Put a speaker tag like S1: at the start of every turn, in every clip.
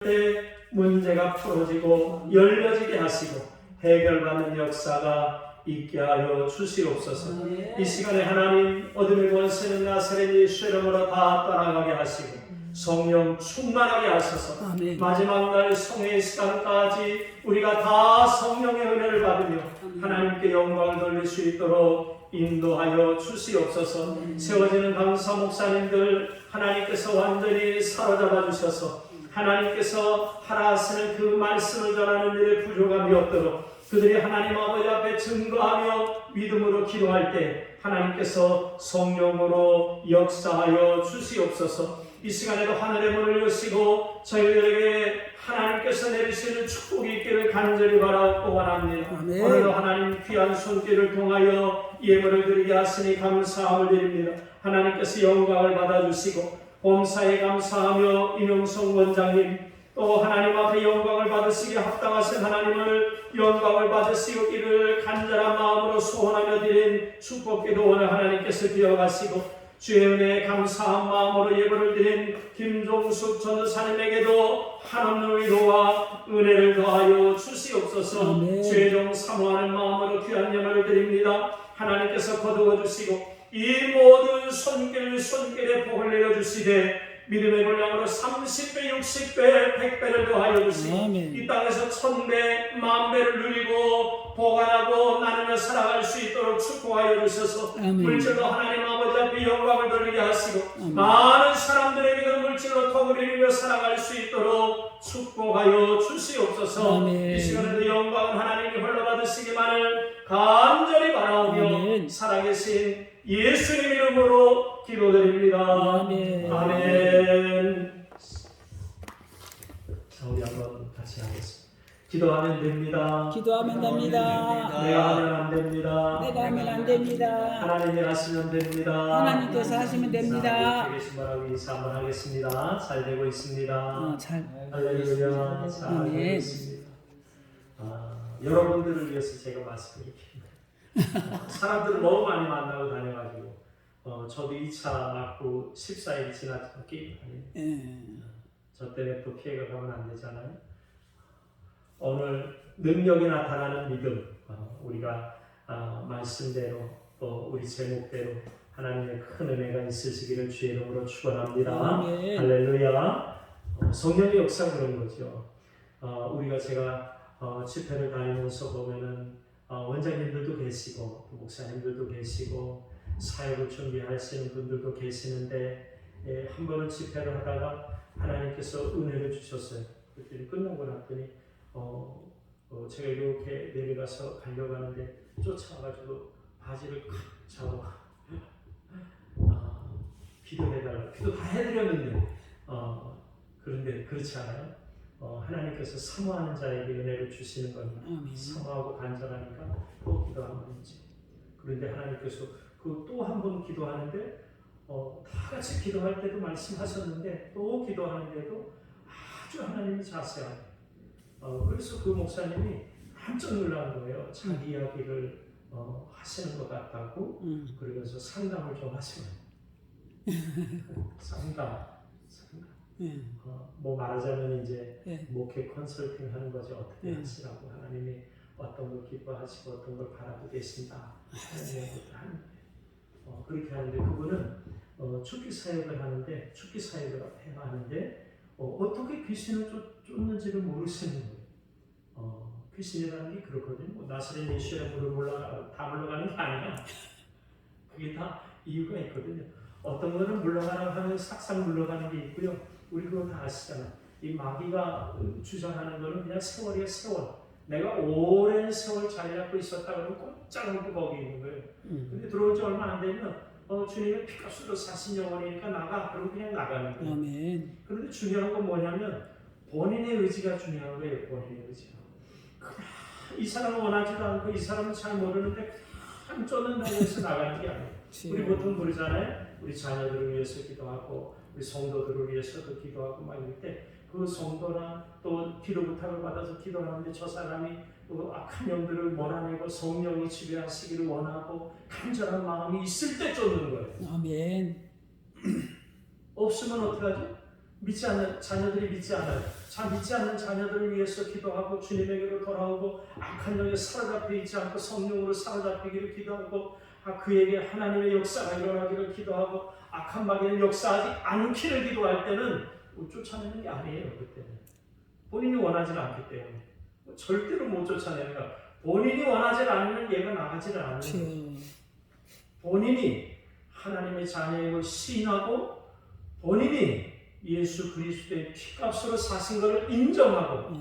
S1: 때 문제가 풀어지고 열려지게 하시고 해결받는 역사가 있게 하여 주시옵소서. 이 시간에 하나님 어둠의 권세는 나사렛 예수 이름으로 다 떠나가게 하시고 성령 충만하게 하셔서 마지막 날 성회의 시간까지 우리가 다 성령의 은혜를 받으며 하나님께 영광을 돌릴 수 있도록 인도하여 주시옵소서. 세워지는 강사 목사님들 하나님께서 완전히 사로잡아 주셔서 하나님께서 하라 하시는 그 말씀을 전하는 일에 부족함이 없도록 그들이 하나님 아버지 앞에 증거하며 믿음으로 기도할 때 하나님께서 성령으로 역사하여 주시옵소서. 이 시간에도 하늘의 문을 여시고 저희들에게 하나님께서 내리시는 축복이 있기를 간절히 바라고 원합니다. 오늘도 하나님 귀한 손길을 통하여 예물을 드리게 하시니 감사함을 드립니다. 하나님께서 영광을 받아주시고 범사에 감사하며 이명성 원장님 또 하나님 앞에 영광을 받으시기에 합당하신 하나님을 영광을 받으시기를 간절한 마음으로 소원하며 드린 축복기도 오늘 하나님께서 기억하시고 주의 은혜에 감사한 마음으로 예물을 드린 김종숙 전도사님에게도 한없는 위로와 은혜를 더하여 주시옵소서. 주의 종 사모하는 마음으로 귀한 예물을 드립니다. 하나님께서 거두어 주시고 이 모든 손길에 복을 내려주시되 믿음의 분량으로 30배, 60배, 100배를 더하여 주시고 이 땅에서 1000배, 10,000배를 누리고 보관하고 나누며 살아갈 수 있도록 축복하여 주셔서 물질로 하나님 아버지 앞에 영광을 돌리게 하시고 많은 사람들에게도 물질로 덕을 이루며 살아갈 수 있도록 축복하여 주시옵소서. 이 시간에도 영광은 하나님이 홀로 받으시기만을 간절히 바라오며 살아계신 예수님 이름으로 기도드립니다. 아멘. 자, 우리 한번 같이 하겠습니다. 기도하면 됩니다.
S2: 기도하면 됩니다.
S1: 내가 하면 안 됩니다.
S2: 내가 하면 안 됩니다.
S1: 하나님이 하시면 됩니다.
S2: 하나님께서 하시면 됩니다.
S1: 자, 계신 바라고 인사 한번 하겠습니다. 잘 되고 있습니다.
S2: 잘.
S1: 할렐루야. 잘 되고 있습니다. 여러분들을 위해서 제가 말씀드릴게요. 사람들을 너무 많이 만나고 다녀가지고 저도 2차 맞고 14일이 지났지만 게임 아니에요. 저 때문에 또 피해가 가면 안 되잖아요. 오늘 능력이 나타나는 믿음 우리가 말씀대로 또 우리 제목대로 하나님의 큰 은혜가 있으시기를 주의 이름으로 축원합니다. 할렐루야. 성령의 역사 그런 거죠. 제가 집회를 다니면서 보면은 원장님들도 계시고 목사님들도 계시고 사역을 준비하시는 분들도 계시는데 한 번은 집회를 하다가 하나님께서 은혜를 주셨어요. 그랬더니 끝나고 났더니 제가 이렇게 내려가서 가려고 하는데 쫓아와가지고 바지를 칵 잡고 기도해달라고 기도 다 해드렸는데 그런데 그렇지 않아요? 하나님께서 사모하는 자에게 은혜를 주시는 겁니다. 사모하고 간절하니까 또 기도하는 거지. 그런데 하나님께서 그 또 한 번 기도하는데 다 같이 기도할 때도 말씀하셨는데 또 기도하는데도 아주 하나님이 자세하게 그래서 그 목사님이 깜짝 놀란 거예요. 자기 이야기를 하시는 것 같다고 그러면서 상담을 좀 하시면 상담 뭐 말하자면 이제 목회 컨설팅 하는 거죠. 어떻게 하시라고 하나님이 어떤 걸 기뻐하시고 어떤 걸 바라고 계신다 그렇게 하는데 그분은 축기 사역을 하는데 축기 사역을 해야 하는데 어떻게 귀신을 쫓는지를 모르시는 거예요. 귀신이라는 게 그렇거든요. 뭐 나사렛 예수의 물을 다 물러가는 게 아니야. 그게 다 이유가 있거든요. 어떤 거는 물러가라고 하면 싹싹 물러가는 게 있고요. 우리 그거 다 아시잖아. 이 마귀가 주장하는 거는 그냥 세월이야 세월. 내가 오랜 세월 자리 잡고 있었다 그러면 꼼짝 않고 거기 있는 거예요. 근데 들어온 지 얼마 안 되면 주님의 피값으로 사신 영혼이니까 나가. 그러면 그냥 나가는 거예요. 그런데 중요한 건 뭐냐면 본인의 의지가 중요한 거예요. 본인의 의지가. 이 사람은 원하지도 않고 이 사람은 잘 모르는데 한 쫓는다고 해서 나가는 게 아니에요. 우리 보통 그러잖아요. 우리 자녀들을 위해서 기도하고 우리 성도들을 위해서도 기도하고 막 이럴 때 그 성도나 또 기도 부탁을 받아서 기도하는데 저 사람이 악한 영들을 몰아내고 성령이 지배하시기를 원하고 간절한 마음이 있을 때 쫓는 거예요.
S2: 아멘.
S1: 없으면 어떡하죠? 믿지 않는 자녀들이 믿지 않아요. 믿지 않는 자녀들을 위해서 기도하고 주님에게로 돌아오고 악한 영에 사로잡혀 있지 않고 성령으로 사로잡히기를 기도하고 그에게 하나님의 역사가 일어나기를 기도하고 악한 마귀는 역사하지 않기를 기도할 때는 쫓아내는 게 아니에요. 그때는 본인이 원하지 않기 때문에 절대로 못 쫓아내는 거야. 본인이 원하지 않으면 얘가 나가지를 않는 거예요. 본인이 하나님의 자녀임을 시인하고 본인이 예수 그리스도의 피값으로 사신 것을 인정하고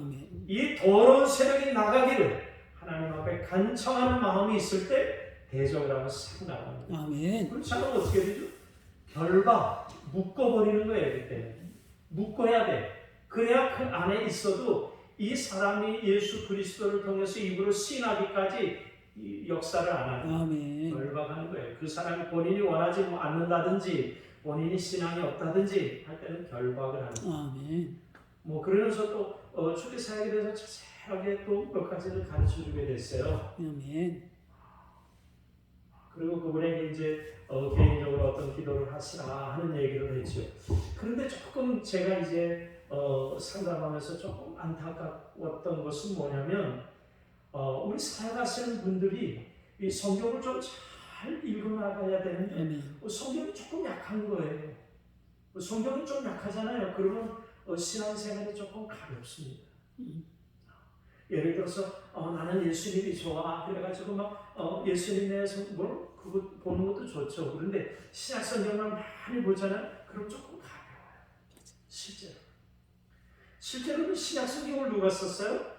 S1: 이 더러운 세력이 나가기를 하나님 앞에 간청하는 마음이 있을 때 대적을 하고 싹 나가는 거예요.
S2: 아멘.
S1: 그렇지 않으면 어떻게 되죠? 결박, 묶어버리는 거예요. 그때 묶어야 돼. 그래야 그 안에 있어도 이 사람이 예수 그리스도를 통해서 입으로 시인하기까지 이 역사를 안 하는
S2: 아멘.
S1: 결박하는 거예요. 그 사람이 본인이 원하지 않는다든지 본인이 신앙이 없다든지 할 때는 결박을 하는 거예요.
S2: 아멘.
S1: 그러면서 또 초기 사역에 대해서 자세하게 또 몇 가지를 가르쳐 주게 됐어요.
S2: 아멘.
S1: 그리고 그분에게 이제 개인적으로 어떤 기도를 하시라 하는 얘기를 했죠. 그런데 조금 제가 이제 상담하면서 조금 안타까웠던 것은 뭐냐면 우리 사역하시는 분들이 이 성경을 좀 잘 읽어나가야 되는데 성경이 조금 약한 거예요. 성경이 좀 약하잖아요. 그러면 신앙생활이 조금 가볍습니다. 예를 들어서 나는 예수님이 좋아 그래가지고 막 예수님에 대해서 그거 보는 것도 좋죠. 그런데 신약 성경을 많이 보잖아요. 그럼 조금 가벼워요. 실제로는 신약 성경을 누가 썼어요?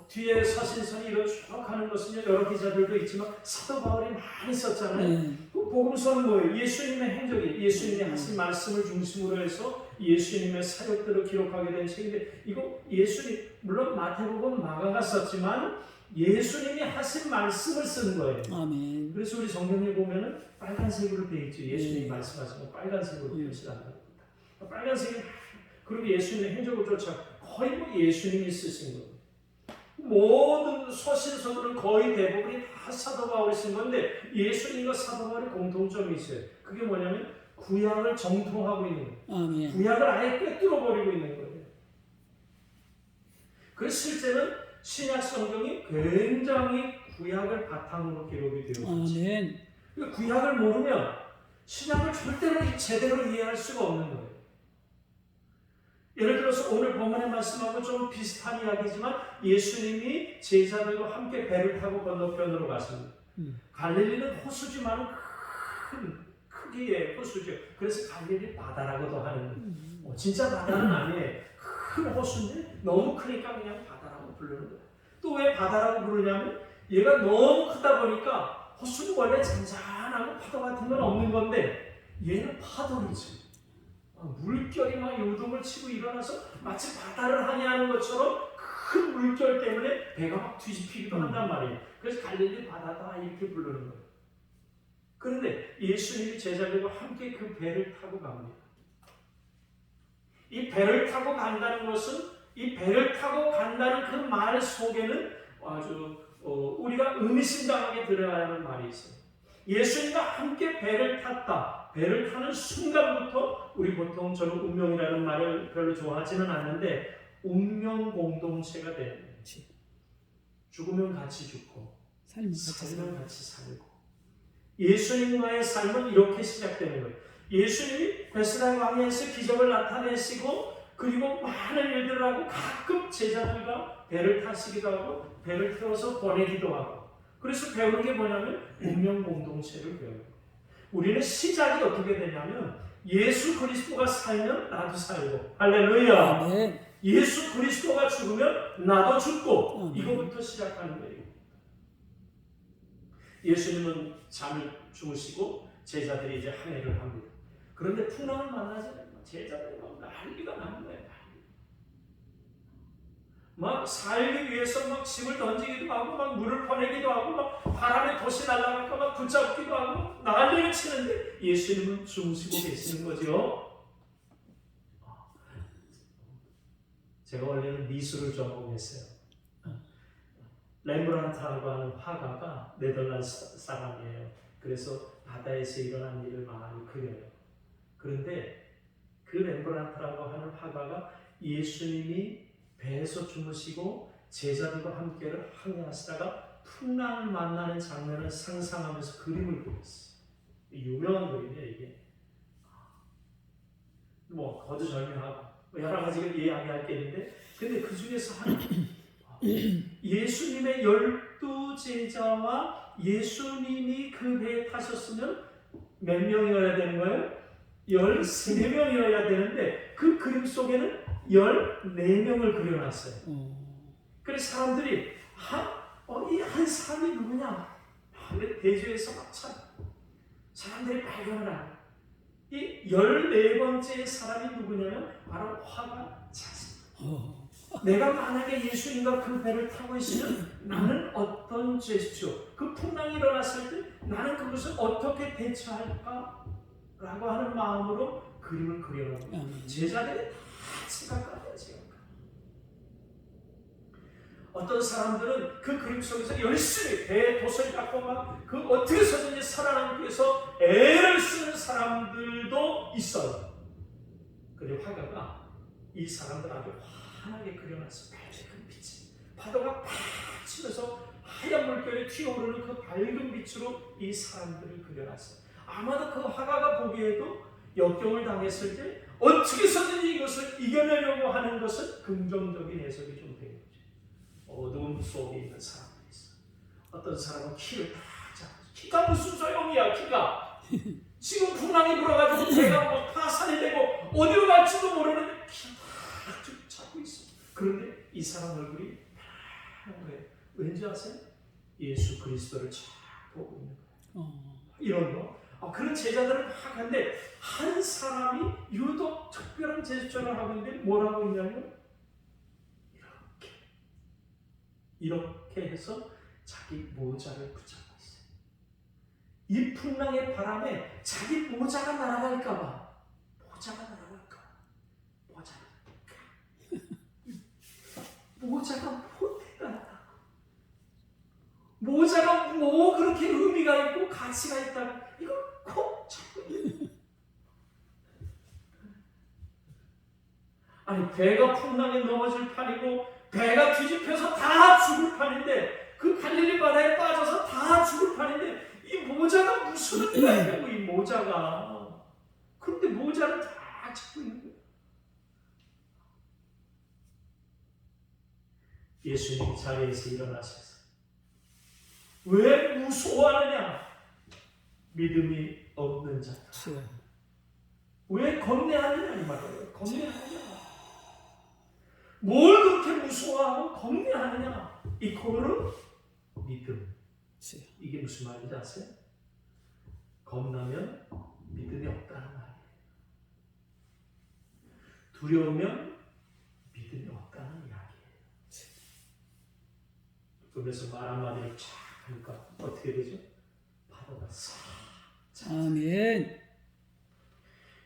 S1: 뒤에 서신서니 이런 쭉 하는 것은 여러 기자들도 있지만 사도 바울이 많이 썼잖아요. 복음서는 뭐예요? 예수님의 행적이 예수님이 하신 말씀을 중심으로 해서 예수님의 사역들을 기록하게 된 책인데 이거 예수님 물론 마태복음 마가가 썼지만 예수님이 하신 말씀을 쓴 거예요.
S2: 아멘.
S1: 그래서 우리 성경에 보면은 빨간색으로 되어 있죠. 예수님이 말씀하신 거 빨간색으로 표시를 한다고 합니다. 빨간색이 그리고 예수님의 행적을 쫓아 거의 예수님이 쓰신 거예요. 모든 서신서들은 거의 대부분이 다 사도 바울이 쓴 건데 예수님과 사도 바울의 공통점이 있어요. 그게 뭐냐면 구약을 정통하고 있는 거예요.
S2: 아멘.
S1: 구약을 아예 꿰뚫어 버리고 있는 거예요. 그래서 실제는 신약 성경이 굉장히 구약을 바탕으로 기록이 되어 있죠.
S2: 아멘.
S1: 구약을 모르면 신약을 절대로 제대로 이해할 수가 없는 거예요. 예를 들어서 오늘 본문의 말씀하고 좀 비슷한 이야기지만 예수님이 제자들과 함께 배를 타고 건너편으로 가십니다. 갈릴리는 호수지만 큰 크기의 호수죠. 그래서 갈릴리 바다라고도 하는 진짜 바다는 아니에요. 큰 호수인데 너무 크니까 그냥 바다라고 부르는 거예요. 또 왜 바다라고 부르냐면 얘가 너무 크다 보니까 호수는 원래 잔잔하고 파도 같은 건 없는 건데 얘는 파도를 치고 물결이 막 요동을 치고 일어나서 마치 바다를 항해하는 것처럼 큰 물결 때문에 배가 막 뒤집히기도 한단 말이에요. 그래서 갈릴리 바다다 이렇게 부르는 거예요. 그런데 예수님이 제자들과 함께 그 배를 타고 갑니다. 이 배를 타고 간다는 것은 이 배를 타고 간다는 그 말 속에는 아주 우리가 의미심장하게 들어야 하는 말이 있어요. 예수님과 함께 배를 탔다. 배를 타는 순간부터 우리 보통 저는 운명이라는 말을 별로 좋아하지는 않는데 운명 공동체가 되는 거예요. 죽으면 같이 죽고 살면 같이 살고 예수님과의 삶은 이렇게 시작되는 거예요. 예수님이 베스다 광야에서 기적을 나타내시고 그리고 많은 일들을 하고 가끔 제자들과 배를 타시기도 하고 배를 태워서 보내기도 하고 그래서 배우는 게 뭐냐면 운명 공동체를 배워요. 우리는 시작이 어떻게 되냐면 예수 그리스도가 살면 나도 살고 할렐루야.
S2: 네.
S1: 예수 그리스도가 죽으면 나도 죽고 이거부터 시작하는 거예요. 예수님은 잠을 주무시고 제자들이 이제 항해를 합니다. 그런데 풍랑을 만나잖아요. 제자들이 막 난리가 나는 거예요. 막 살기 위해서 막 짐을 던지기도 하고 막 물을 퍼내기도 하고 막 바람에 돛이 날아갈까 막 붙잡기도 하고 난리를 치는데 예수님은 주무시고 계시는 거죠. 제가 원래는 미술을 전공했어요. 렘브란트라고 하는 화가가 네덜란드 사람이에요. 그래서 바다에서 일어난 일을 많이 그려요. 그런데 그 렘브란트라고 하는 화가가 예수님이 배에서 주무시고 제자들과 함께를 항해하시다가 풍랑을 만나는 장면을 상상하면서 그림을 그렸어요. 유명한 그림이에요, 이게. 뭐 거두절미하고 여러 가지를 이야기할 게 있는데, 근데 그 중에서 한 예수님의 12제자와 예수님이 그 배에 타셨으면 몇 명이어야 되는 거예요? 13명이어야 되는데 그 그림 속에는 14명을 그려놨어요. 그래서 사람들이 이 한 사람이 누구냐? 근데 대조에서 막 사람들이 발견을 하는 이 14번째 사람이 누구냐면 바로 화가 자신. 내가 만약에 예수님과 그 배를 타고 있으면 나는 어떤 제스처, 그 풍랑이 일어났을 때 나는 그것을 어떻게 대처할까? 라고 하는 마음으로 그림을 그려놓고 제자들이 다 생각하죠. 어떤 사람들은 그 그림 속에서 열심히 배에 돛을 갖고 막 그 어떻게 서든지 살아남기 위해서 애를 쓰는 사람들도 있어요. 그런데 화가가 이 사람들 아주 환하게 그려놨어요. 밝은 빛이 파도가 팍 치면서 하얀 물결이 튀어오르는 그 밝은 빛으로 이 사람들을 그려놨어요. 아마도 그 화가가 보기에도 역경을 당했을 때 어떻게 해서든지 이것을 이겨내려고 하는 것은 긍정적인 해석이 좀 되는 거죠. 어두운 속에 있는 사람들이 있어. 어떤 사람은 키를 딱 잡고, 키가 무슨 소용이야, 키가. 지금 풍랑이 불어가지고 배가 막 파산이 되고 어디로 갈지도 모르는데 키를 딱 잡고 있어. 그런데 이 사람 얼굴이 파란 거예요. 왠지 아세요? 예수 그리스도를 잘 보고 있는 거예요. 이런 거. 그런 제자들을 막 하는데 한 사람이 유독 특별한 제스처를 하고 있는데 뭐라고 있냐면 이렇게 해서 자기 모자를 붙잡고 있어요. 이 풍랑의 바람에 자기 모자가 날아갈까봐, 모자가 못해가 나가. 모자가 뭐 그렇게 의미가 있고 가치가 있다고 이걸 콕 잡고 있는. 아니 배가 풍랑에 넘어질 판이고 배가 뒤집혀서 다 죽을 판인데, 그 갈릴리 바다에 빠져서 다 죽을 판인데 이 모자가 무슨 의미가 있냐고, 이 모자가. 그런데 모자를 다 잡고 있는 거예요. 예수님이 자리에서 일어나셔서 왜 무서워하느냐? 믿음이 없는 자. 왜 겁내하느냐 이 말이에요. 겁내하느냐? 뭘 그렇게 무서워하고 겁내하느냐? 이코르는 믿음. 이게 무슨 말인지 아세요? 겁나면 믿음이 없다는 말이에요. 두려우면 믿음이 없다는 이야기예요. 그래서 말 한마디를 쫙 하니까 어떻게 되죠? 파도가 싹.
S2: 아멘.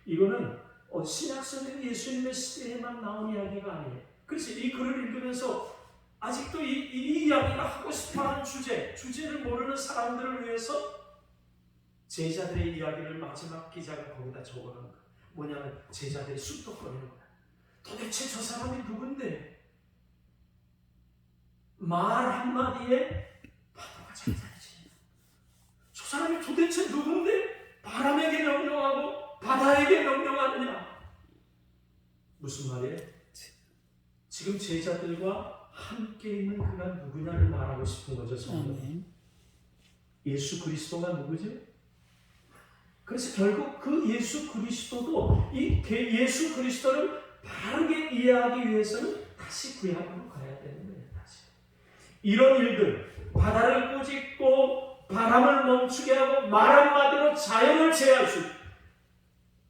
S1: 이거는 신약성경 예수님의 시대에만 나온 이야기가 아니에요. 그래서 이 글을 읽으면서 아직도 이 이야기가 하고 싶어하는 주제를 모르는 사람들을 위해서 제자들의 이야기를 마지막 기자가 거기다 적어놓은 거예요. 뭐냐면 제자들이 쑥덕거리는 거야. 도대체 저 사람이 누군데 말 한마디에 파도가 잔잔해지냐? 저 사람이 도대체 누군데 바람에게 명령하고 바다에게 명령하느냐? 무슨 말이에요? 지금 제자들과 함께 있는 그가 누구냐를 말하고 싶은 거죠. 성경. 예수 그리스도가 누구죠? 그래서 결국 그 예수 그리스도도 이 예수 그리스도를 바르게 이해하기 위해서는 다시 구약으로 가야 되는 거예요. 다시. 이런 일들, 바다를 꾸짖고 바람을 멈추게 하고 말 한마디로 자연을 제어할 수,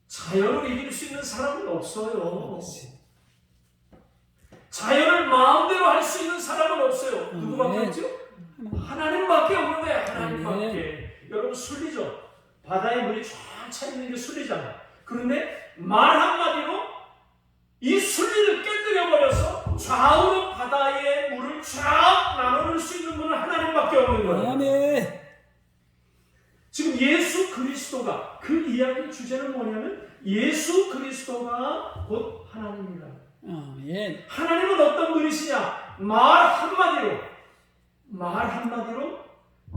S1: 자연을 이길 수 있는 사람은 없어요. 자연을 마음대로 할 수 있는 사람은 없어요. 누구밖에 없죠? 하나님밖에 없는 거예요. 하나님밖에. 여러분 순리죠. 바다에 물이 쫙 차있는 게 순리잖아요. 그런데 말 한마디로 이 순리를 깨뜨려버려서 좌우로 바다의 물을 쫙 나눠줄 수 있는 분은 하나님밖에 없는 거예요.
S2: 아멘.
S1: 지금 예수 그리스도가 그 이야기의 주제는 뭐냐면 예수 그리스도가 곧 하나님이라.
S2: 아멘.
S1: 하나님은 어떤 분이시냐? 말 한마디로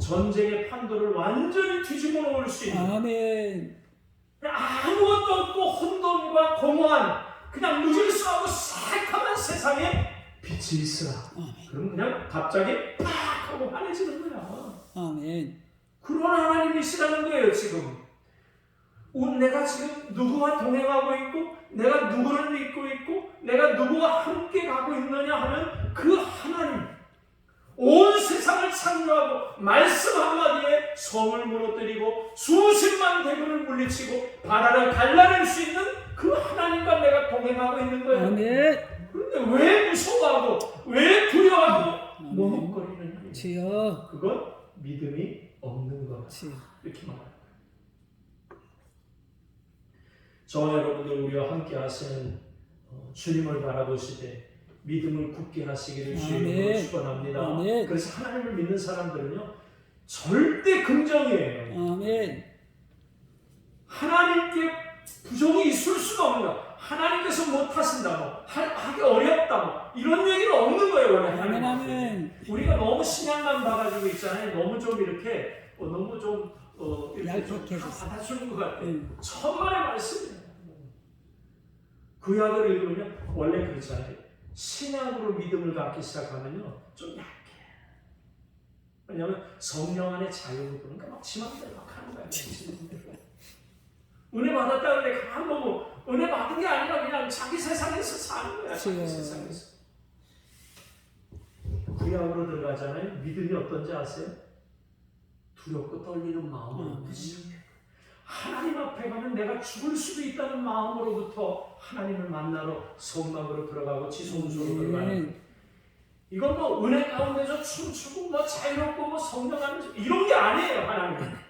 S1: 전쟁의 판도를 완전히 뒤집어 놓을 수 있는,
S2: 아멘.
S1: 아무것도 없고 혼돈과 공허한 그냥 무질서하고 새카만 세상에 빛이 있으라. 그럼 그냥 갑자기 팍 하고 환해지는 거야.
S2: 아멘.
S1: 그런 하나님이시라는 거예요. 지금 내가 지금 누구와 동행하고 있고, 내가 누구를 믿고 있고, 내가 누구와 함께 가고 있느냐 하면 그 하나님, 온 세상을 창조하고 말씀 한마디에 성을 무너뜨리고 수십만 대군을 물리치고 바다를 갈라낼 수 있는 그 하나님과 내가 동행하고 있는 거예요.
S2: 아멘.
S1: 그런데 왜 무서워하고 왜 두려워하고 머뭇거리느냐?
S2: 주여.
S1: 그건 믿음이 없는 것.
S2: 주여.
S1: 이렇게 말합니다. 저와 여러분들 우리와 함께 하시는 주님을 바라보시되 믿음을 굳게 하시기를 주의 이름으로 축원합니다.
S2: 아멘.
S1: 그래서 하나님을 믿는 사람들은요 절대 긍정이에요.
S2: 아멘.
S1: 하나님께 부정이 있을 수가 없는 거야. 하나님께서 못하신다, 하기 어렵다, 이런 얘기는 없는 거예요. 원래
S2: 아멘.
S1: 하나님.
S2: 아멘.
S1: 우리가 너무 신앙만 봐가지고 있잖아요. 너무 좀 이렇게 너무 좀 이렇게 좀
S2: 얄팍해 졌어.
S1: 받아주는 것 같아요.
S2: 응.
S1: 천만의 말씀이에요. 구약을 읽으면 원래 그렇잖아요. 신약으로 믿음을 갖기 시작하면요 좀 약해. 왜냐하면 성령 안에 자유를 부르니까 막 지맘대로 막 하는 거야. 은혜 받았다 그래 가만 보고 은혜 받은 게 아니라 그냥 자기 세상에서 사는 거야. 자기 세상에서. 구약으로 들어가잖아요. 믿음이 어떤지 아세요? 두렵고 떨리는 마음으로 시작해. 하나님 앞에 가면 내가 죽을 수도 있다는 마음으로부터 하나님을 만나러 성막으로 들어가고 지성소로 들어가는, 이건 뭐 은혜 가운데서 춤추고 뭐 자유롭고 뭐 성령 안에서 이런 게 아니에요.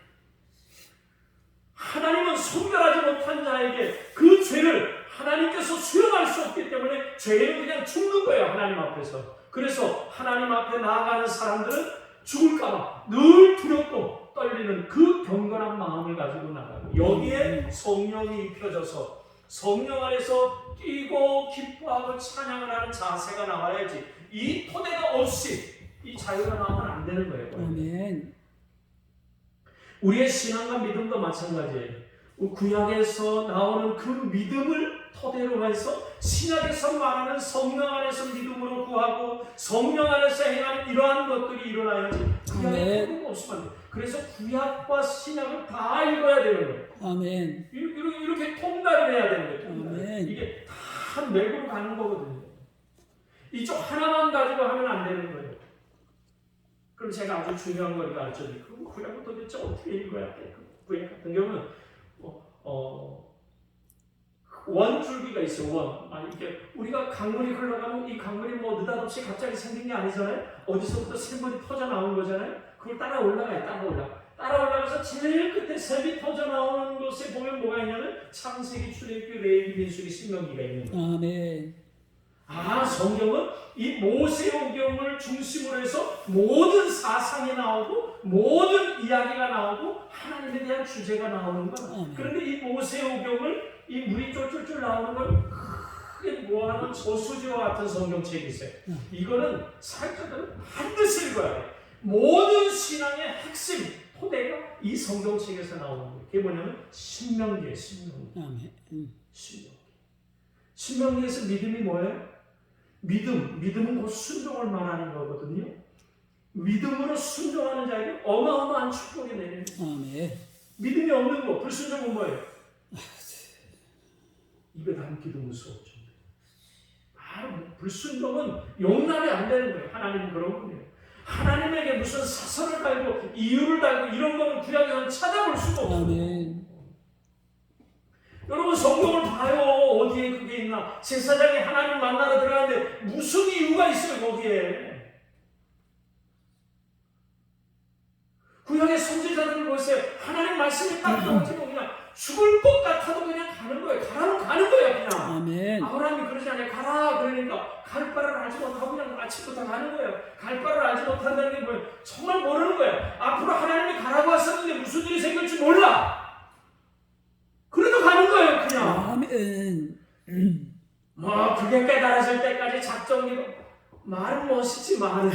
S1: 하나님은 손별하지 못한 자에게 그 죄를 하나님께서 수용할 수 없기 때문에 죄는 그냥 죽는 거예요. 하나님 앞에서. 그래서 하나님 앞에 나아가는 사람들은 죽을까봐 늘 두렵고 떨리는 그 경건한 마음을 가지고 나가고, 여기에 성령이 입혀져서 성령 안에서 뛰고 기뻐하고 찬양을 하는 자세가 나와야지, 이 토대가 없이 이 자유가 나오면 안 되는 거예요.
S2: 아멘.
S1: 우리의 신앙과 믿음도 마찬가지예요. 구약에서 나오는 그 믿음을 토대로 해서 신약에서 말하는 성령 안에서 믿음으로 구하고 성령 안에서 행하는 이러한 것들이 일어나야지, 구약에 토대가 없으면 안 돼요. 그래서 구약과 신약을 다 읽어야 되는 거예요.
S2: 아멘.
S1: 이렇게 통달을 해야 되는 거예요.
S2: 아멘.
S1: 이게 다 맥으로 가는 거거든요. 이쪽 하나만 가지고 하면 안 되는 거예요. 그럼 제가 아주 중요한 걸 가르쳐드리고, 구약을 도대체 어떻게 읽어야 돼? 구약 같은 경우는 원줄기가 있어요. 이게 우리가 강물이 흘러가면 이 강물이 뭐 느닷없이 갑자기 생긴 게 아니잖아요. 어디서부터 샘물이 터져 나오는 거잖아요. 그걸 따라 올라가요. 따라 올라가서 제일 끝에 샘이 터져 나오는 곳에 보면 뭐가 있냐면 창세기, 출애굽기, 레위기, 민수기, 신명기가 있는 거예요.
S2: 아멘.
S1: 성경은 이 모세오경을 중심으로 해서 모든 사상이 나오고 모든 이야기가 나오고 하나님에 대한 주제가 나오는 거야. 그런데 이 모세오경을 이 물이 쫄쫄쫄 나오는 걸 크게 모아놓은 저수지와 같은 성경책이 있어요. 이거는 사역자들은 반드시 읽어야 돼. 모든 신앙의 핵심 토대가 이 성경책에서 나오는 거예요. 그게 뭐냐면 신명기예요.
S2: 아멘.
S1: 신명기에서 믿음이 뭐예요? 믿음은 곧 순종을 말하는 거거든요. 믿음으로 순종하는 자에게 어마어마한 축복이 내리는 거예요.
S2: 아멘.
S1: 믿음이 없는 거, 불순종은 뭐예요? 입에 담기도 무서웠죠. 불순종은 용납이 안 되는 거예요. 하나님은 그런 분이에요. 하나님에게 무슨 사설을 달고 이유를 달고 이런 거는 구약에서는 찾아볼 수가 없어요.
S2: 아멘.
S1: 여러분 성경을 봐요. 어디에 그게 있나? 제사장이 하나님 만나러 들어가는데 무슨 이유가 있어요 거기에? 구약의 선지자들을 보세요. 하나님 말씀이 딱 나오지만 그냥 죽을 것 같아도 그냥 가는 거예요. 가라면 가는 거예요 그냥.
S2: 아멘.
S1: 아브라함이 그러지 않아요. 가라 그러니까 갈 바를 알지 못하고 그냥 아침부터 가는 거예요. 갈 바를 알지 못한다는 게 뭐예요? 정말 모르는 거예요. 앞으로 하나님이 가라고 하셨는데 무슨 일이 생길지 몰라. 그래도 가는 거예요 그냥. 뭐 그게 깨달아질 때까지 작정기도 말은 멋있지 말은.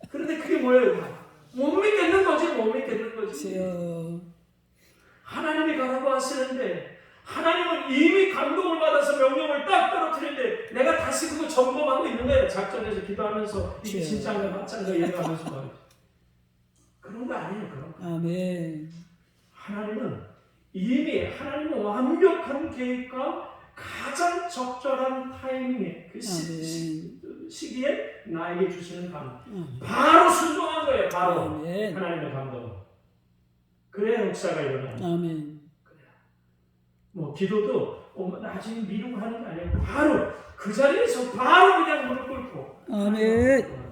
S1: 그런데 그게 뭐예요? 못 믿겠는 거지, 못 믿겠는 거지.
S2: 주여.
S1: 하나님이 가라고 하시는데 하나님은 이미 감동을 받아서 명령을 딱 떨어뜨리는데 내가 다시 그거 점검하고 있는 거예요. 작전에서 기도하면서 이게 진짜인가 가짜인가 얘기하면서 말이죠. 그런 거 아니에요. 그런 거.
S2: 아멘.
S1: 하나님은 완벽한 계획과 가장 적절한 타이밍에 그 시기에 나에게 주시는 감동. 바로 순종한 거예요. 바로
S2: 아멘.
S1: 하나님의 감동. 그래야 역사가 일어나요.
S2: 아멘.
S1: 뭐 기도도 나중에 미루고 하는 게 아니에요. 바로 그 자리에서 바로 그냥 무릎 꿇고.
S2: 아멘.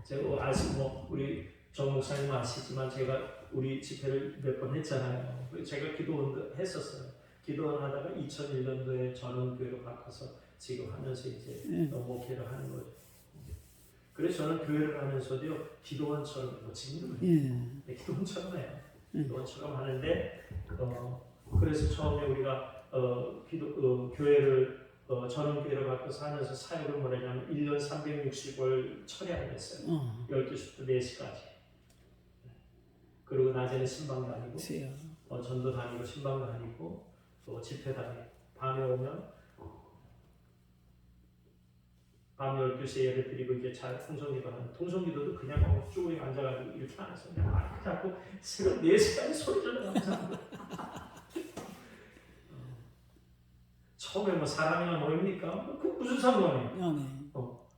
S1: 제가 우리 정 목사님 아시지만 제가 우리 집회를 몇 번 했잖아요. 제가 기도원도 했었어요. 기도원 하다가 2001년도에 전원교회로 바꿔서 지금 하면서 이제 목회를 하는 거죠. 그래서 저는 교회를 하면서도요 기도원처럼 지금도 기도원처럼 해요. 기도원처럼 하는데 그래서 처음에 우리가 교회를 전원교회로 바꿔서 하면서 사역을 뭐냐면 1년 360을 철야를 했어요. 12시부터 4시까지. 그리고 낮에는 신방 다니고 전도 다니고 신방 다니고 또 집회 다니고 밤에 오면 밤 12시에 예배 드리고 이제 잘 통성기도 하는 통성기도도 그냥 쭈그리 앉아가지고 이렇게 안 해서 그냥 막 자꾸 새벽 4시까지 소리 질러가면서 처음에 뭐 사람이나 모입니까? 그 무슨 상관이에요?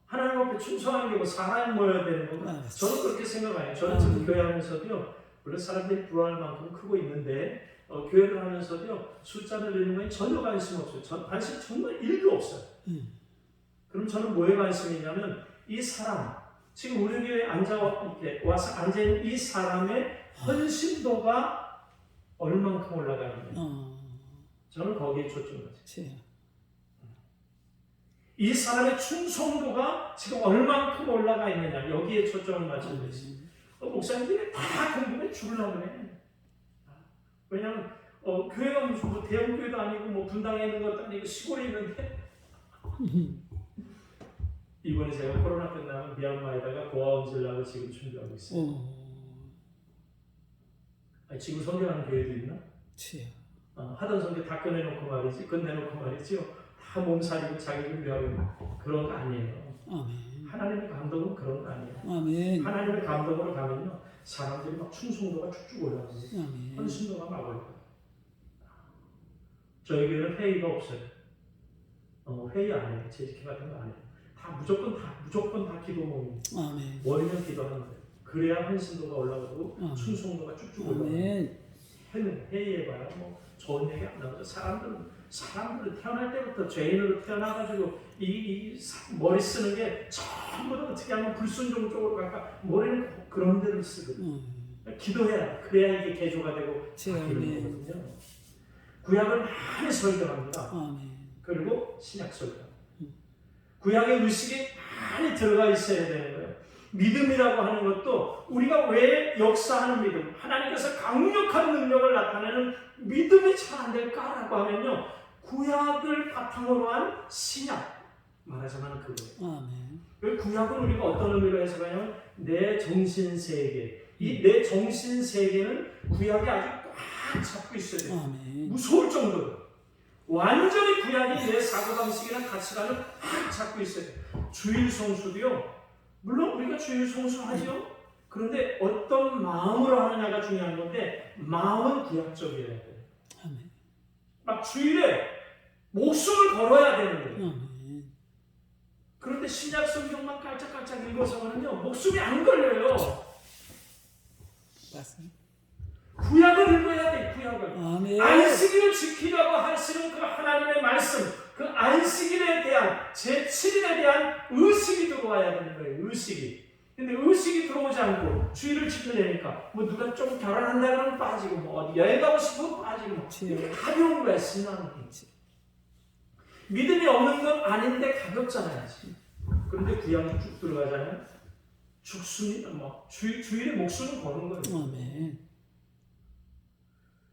S1: 하나님 앞에 충성하는 게 뭐 사람이 모여야 되는 건가? 저는 그렇게 생각해요. 저는 지금 교회 하면서도요 물론 사람들이 부러워할 만큼 크고 있는데 교회를 하면서도요 숫자를 늘리는 거에 전혀 관심 없어요. 관심 정말 1도 없어요. 그럼 저는 뭐에 관심이 있냐면 이 사람 지금 우리 교회에 이렇게 와서 앉아있는 이 사람의 헌신도가 얼만큼 올라가 있느냐. 저는 거기에 초점을 맞춰요. 이 사람의 충성도가 지금 얼만큼 올라가 있느냐 여기에 초점을 맞추고 있습니다. 목사님들이 다 궁금해 죽으려고 그래. 왜냐면 교회가 무슨 뭐 대형 교회도 아니고 뭐 분당에 있는 것도 아니고 시골에 있는데 이번에 제가 코로나 끝나면 미얀마에다가 고아 옮기려고 지금 준비하고 있어요. 지금 선교하는 교회도 있나? 하던 선교 다 끝내놓고 말이죠. 다 몸살이고 자기 준비하고 있는 그런 거 아니에요. 하나님의 감동은 그런 거 아니에요. 하나님의 감동으로 가면요 사람들이 막 충성도가 쭉쭉 올라갑니다. 헌신도가 막 올라가요. 저희 교회는 회의가 없어요. 회의 안 해요. 재직회 같은 거 안 해요. 무조건 다 기도 모임입니다. 모이면 기도하는 거예요. 그래야 헌신도가 올라가고 충성도가 쭉쭉 올라가요. 회의해봐야 뭐 좋은 얘기 안 나오죠. 사람들은 태어날 때부터 죄인으로 태어나가지고 이 머리 쓰는 게 전부 다 어떻게 하면 불순종 쪽으로 갈까? 머리는 그런 데를 쓰거든요. 기도해야 그래야 이게 개조가 되고 바뀌는 거거든요. 구약을 많이 설교합니다. 그리고 신약 설교. 구약의 의식이 많이 들어가 있어야 되는 거예요. 믿음이라고 하는 것도 우리가 왜 역사하는 믿음, 하나님께서 강력한 능력을 나타내는 믿음이 잘 안 될까라고 하면요. 구약을 바탕으로 한 신약 말하자면 그거예요. 그 구약은 우리가 어떤 의미로 해석하냐면 내 정신세계. 이 내 정신세계는 구약이 아주 꽉 잡고 있어야 돼요. 무서울 정도로. 완전히 구약이 내 사고방식이나 가치관을 꽉 잡고 있어야 돼요. 주일 성수도요. 물론 우리가 주일 성수하죠. 그런데 어떤 마음으로 하느냐가 중요한 건데 마음은 구약적이어야 돼요. 막 주일에 목숨을 걸어야 되는 거예요. 그런데 신약 성경만 깔짝깔짝 읽어서는요 목숨이 안 걸려요. 구약을 읽어야 돼. 구약을. 안식일을 지키려고 하시는 그 하나님의 말씀, 그 안식일에 대한 제7일에 대한 의식이 들어와야 되는 거예요. 의식이. 근데 의식이 들어오지 않고 주일을 지켜내니까 뭐 누가 좀 결혼한다 그러면 빠지고 뭐 어디 여행 가고 싶으면 빠지고 뭐 이렇게 가벼운 거야. 신앙은. 믿음이 없는 건 아닌데 가볍잖아요. 그런데 구약이 쭉 들어가잖아요. 죽습니다. 뭐 주일에 목숨을 거는 거예요.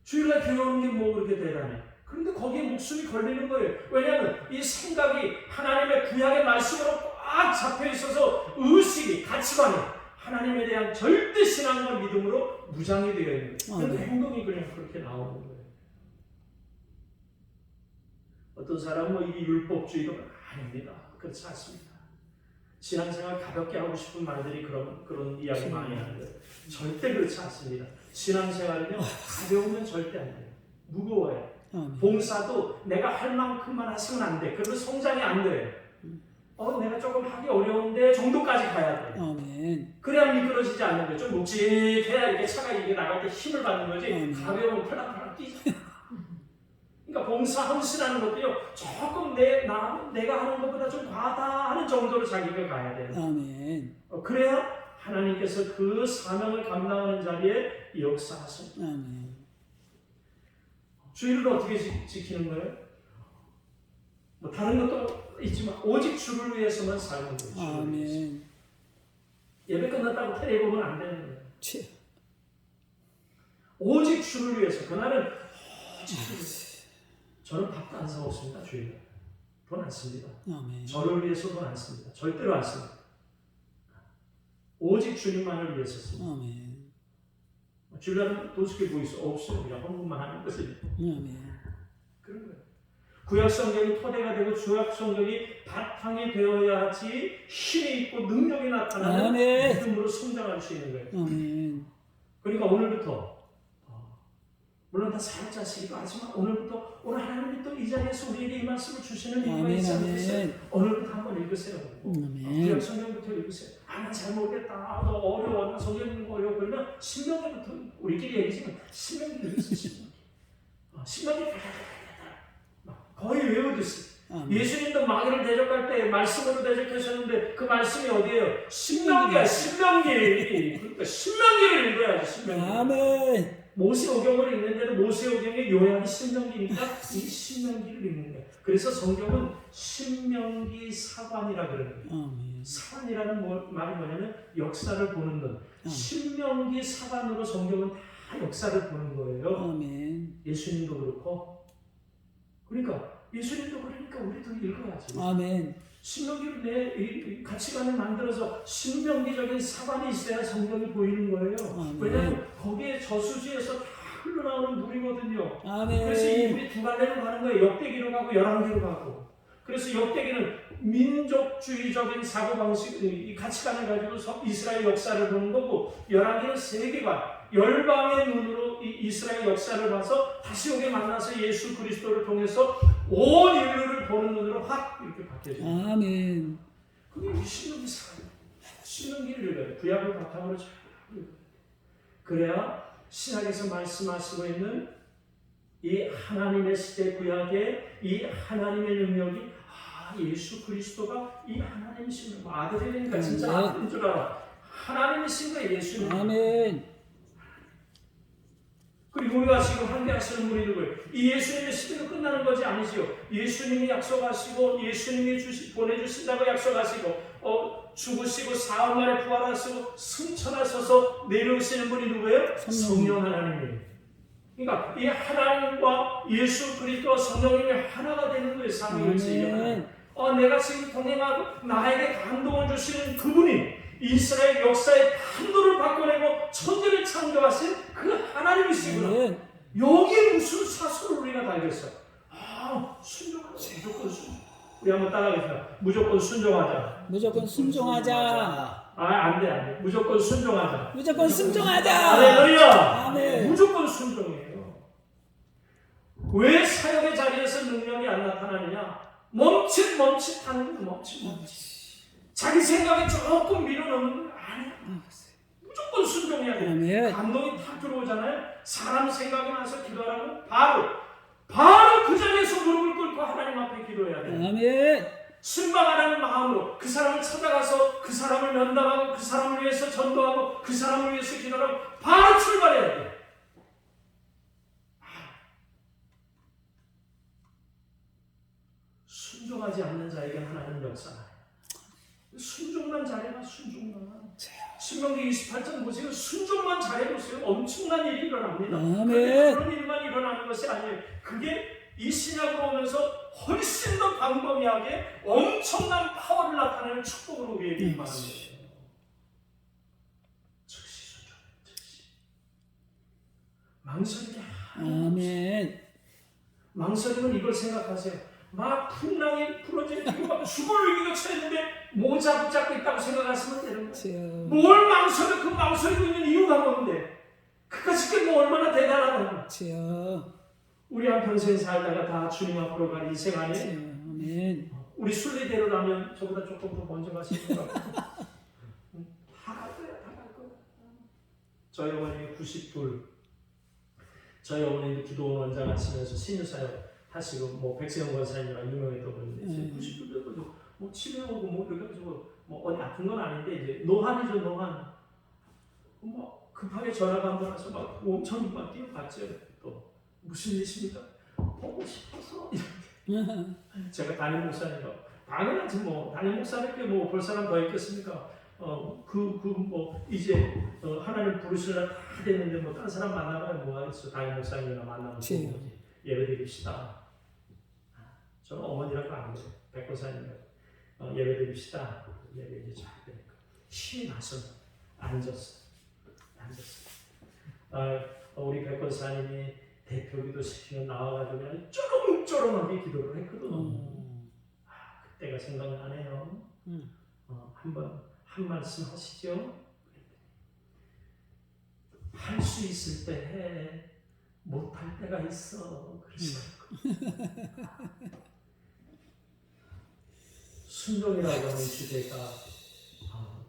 S1: 주일날 교회 오는 게 뭐 그렇게 대단해. 그런데 거기에 목숨이 걸리는 거예요. 왜냐하면 이 생각이 하나님의 구약의 말씀으로 꽉 잡혀 있어서 의식이, 가치관이 하나님에 대한 절대 신앙과 믿음으로 무장이 되어 있는 거예요. 그런데 행동이 그냥 그렇게 나오는 거예요. 어떤 사람은 뭐 이게 율법주의가 아닙니다. 그렇지 않습니다. 신앙생활 가볍게 하고 싶은 말들이 그런 이야기 많이 하는 거예요. 절대 그렇지 않습니다. 신앙생활은요, 가벼우면 절대 안 돼요. 무거워요. 봉사도 내가 할 만큼만 하시면 안 돼. 그러면 성장이 안 돼요. 내가 조금 하기 어려운데 정도까지 가야 돼.
S2: 아멘.
S1: 그래야 미끄러지지 않는 거예요. 좀 묵직해야 이렇게 차가 이게 나갈 때 힘을 받는 거지. 가벼우면 펄락펄락 뛰지. 그러니까 봉사 헌신하는 것도요, 조금 내가 하는 것보다 좀 과하다 하는 정도로 자기가 가야 돼요.
S2: 아멘.
S1: 그래야 하나님께서 그 사명을 감당하는 자리에 역사하십니다.
S2: 아멘.
S1: 주일을 어떻게 지키는 거예요? 뭐 다른 것도 있지만 오직 주를 위해서만 살는 거예요.
S2: 아멘.
S1: 예배 끝났다고 테레비 보면 안 되는 거예요.
S2: 치.
S1: 오직 주를 위해서. 그날은 오직 주를 위해서. 저는 밥도 안 사먹습니다. 주일날. 돈 안 씁니다.
S2: 아멘.
S1: 저를 위해서 돈 안 씁니다. 절대로 안 씁니다. 오직 주님만을 위해서 씁니다.
S2: 아멘.
S1: 주일날은 돈 쓸 게 뭐 있어? 없어요. 그냥 헌금만 하는 것을.
S2: 아멘.
S1: 그런 거예요. 구약 성경이 토대가 되고 구약 성경이 바탕이 되어야지 힘이 있고 능력이 나타나는
S2: 아멘.
S1: 믿음으로 성장할 수 있는 거예요.
S2: 아멘.
S1: 그러니까 오늘부터 물론 다 사역자시기도 하지만 오늘 하나님이 또 이 자리에서 우리에게 이 말씀을 주시는 이유가 있지 않겠어요? 오늘부터 한번 읽으세요. 구약 성경부터 읽으세요. 난 잘 모르겠다. 너 어려워. 나 성경 읽는 거 어려워. 그러면 신명기부터 우리끼리 얘기지만 신명기 읽으세요. 신명기 거의 외우듯이. 예수님도 마귀를 대적할 때 말씀으로 대적하셨는데 그 말씀이 어디예요? 신명기야. 신명기. 그러니까 신명기를 읽어야지. 신명기.
S2: 아멘.
S1: 모세오경을 읽는데도 모세오경의 요약이 신명기니까 이 신명기를 읽는 거예요. 그래서 성경은 신명기 사관이라 그러는 거예요.
S2: 아멘.
S1: 사관이라는 말이 뭐냐면 역사를 보는 것. 신명기 사관으로 성경은 다 역사를 보는 거예요.
S2: 아멘.
S1: 예수님도 그렇고. 그러니까 예수님도 그러니까 우리도 읽어야지.
S2: 아멘.
S1: 신명기를 내 가치관을 만들어서 신명기적인 사관이 있어야 성경이 보이는 거예요. 왜냐하면 거기에 저수지에서 다 흘러나오는 물이거든요.
S2: 아멘.
S1: 그래서 이 물이 두 갈래로 가는 거예요. 역대기로 가고 열왕기로 가고. 그래서 역대기는 민족주의적인 사고방식, 이 가치관을 가지고 이스라엘 역사를 보는 거고, 열왕기는 세계관, 열방의 눈으로 이 이스라엘 역사를 봐서 다시 오게 만나서 예수 그리스도를 통해서 온 인류를 보는 눈으로 확 이렇게 바뀌어져요.
S2: 아멘.
S1: 그게 신명기 사관. 신명기를 읽어요. 구약을 바탕으로 잘 읽어요. 그래야 신약에서 말씀하시고 있는 이 하나님의 시대 구약의 이 하나님의 능력이 예수 그리스도가 이 하나님이신 거 아들이니까 진짜 아들인 줄 알아. 하나님이신 거예요. 예수님.
S2: 아멘.
S1: 그리고 우리가 지금 함께하시는 분이 누구예요? 이 예수님의 시대가 끝나는 것이 아니지요. 예수님이 약속하시고 예수님이 보내주신다고 약속하시고 죽으시고 사흘 만에 부활하시고 승천하셔서 내려오시는 분이 누구예요? 성령 하나님이에요. 그러니까 이 하나님과 예수 그리스도와 성령님이 하나가 되는 거예요. 삼위일체. 내가 지금 동행하고 나에게 감동을 주시는 그분이 이스라엘 역사의 판도를 바꿔내고 천지를 창조하신 그 하나님이시구나. 여기에 무슨 사설을 우리가 달겠어? 순종하자. 무조건 순종. 우리 한번 따라하겠습니다. 무조건 순종하자.
S2: 무조건 순종하자.
S1: 안 돼. 무조건 순종하자.
S2: 무조건 순종하자.
S1: 할렐루야.
S2: 아멘.
S1: 무조건 순종이에요. 왜 사역의 자리에서 능력이 안 나타나느냐? 멈칫하는 거 멈칫. 자기 생각에 조금 밀어넣는 거 아니야. 무조건 순종해야 돼.
S2: 아멘.
S1: 감동이 탁 들어오잖아요. 사람 생각이 나서 기도하라고 바로 그 자리에서 무릎을 꿇고 하나님 앞에 기도해야 돼.
S2: 아멘.
S1: 순방하라는 마음으로 그 사람을 찾아가서 그 사람을 면담하고 그 사람을 위해서 전도하고 그 사람을 위해서 기도하고 바로 출발해야 돼. 순종하지 않는 자에게 하나님 역사하요. 순종만 잘해봐. 순종만. 신명기 28장 보세요. 순종만 잘해보세요. 엄청난 일이 일어납니다.
S2: 아멘.
S1: 그런데 그런 일만 일어나는 것이 아니에요. 그게 이 신약으로 오면서 훨씬 더 광범위하게 엄청난 파워를 나타내는 축복으로 우리에게 임하는 거예요. 즉시 순종해. 즉시. 망설이게
S2: 아멘.
S1: 망설이면 이걸 생각하세요. 막 풍랑이 불어지고 막 죽을 위기가 처했는데 모자 붙잡고 있다고 생각하시면 되는 거예요.
S2: 주여.
S1: 뭘 망설여? 그 망설이고 있는 이유가 뭔데? 그까짓 게 뭐 얼마나 대단하다.
S2: 주여.
S1: 우리 한평생 살다가 다 주님 앞으로 갈 인생 안에
S2: 주여. 아멘.
S1: 우리 순리대로라면 저보다 조금 더 먼저 가시는 것 같아요. 다 갈 거야. 다 갈 거야. 저희 어머니 92. 저희 어머니도 기도원 원장 하시면서 신유사역 하시고 뭐 백세영 권사님이랑 유명했던 분인데 92대도 뭐 치료하고 뭐 이렇게 가지고 뭐 어디 아픈 건 아닌데 이제 노환이죠. 노환. 뭐 급하게 전화가 한 번 와서 막 엄청 막 뛰어갔죠. 또 무슨 일이십니까? 보고 싶어서 이렇게. 제가 담임 목사니까 당연하지 뭐 담임 목사님께 뭐 볼 사람 더 있겠습니까? 뭐 이제 하나님 부르시려 다 됐는데 뭐 다른 사람 만나봐야 뭐 하겠어. 담임 목사님이나 만나면 예배 드립시다. 저는 어머니라고 안 해요. 백고사님이라고 예배 드립시다. 예배 이제 잘 되니까 힘이 나서 앉았어. 우리 백고사님이 대표기도 시키면 나와가지고 그냥 쪼롱쪼롱하게 기도를 했거든. 그때가 생각나네요. 한번 한 말씀 하시죠. 할 수 있을 때 해. 못할 때가 있어. 순종이라고 하는 주제가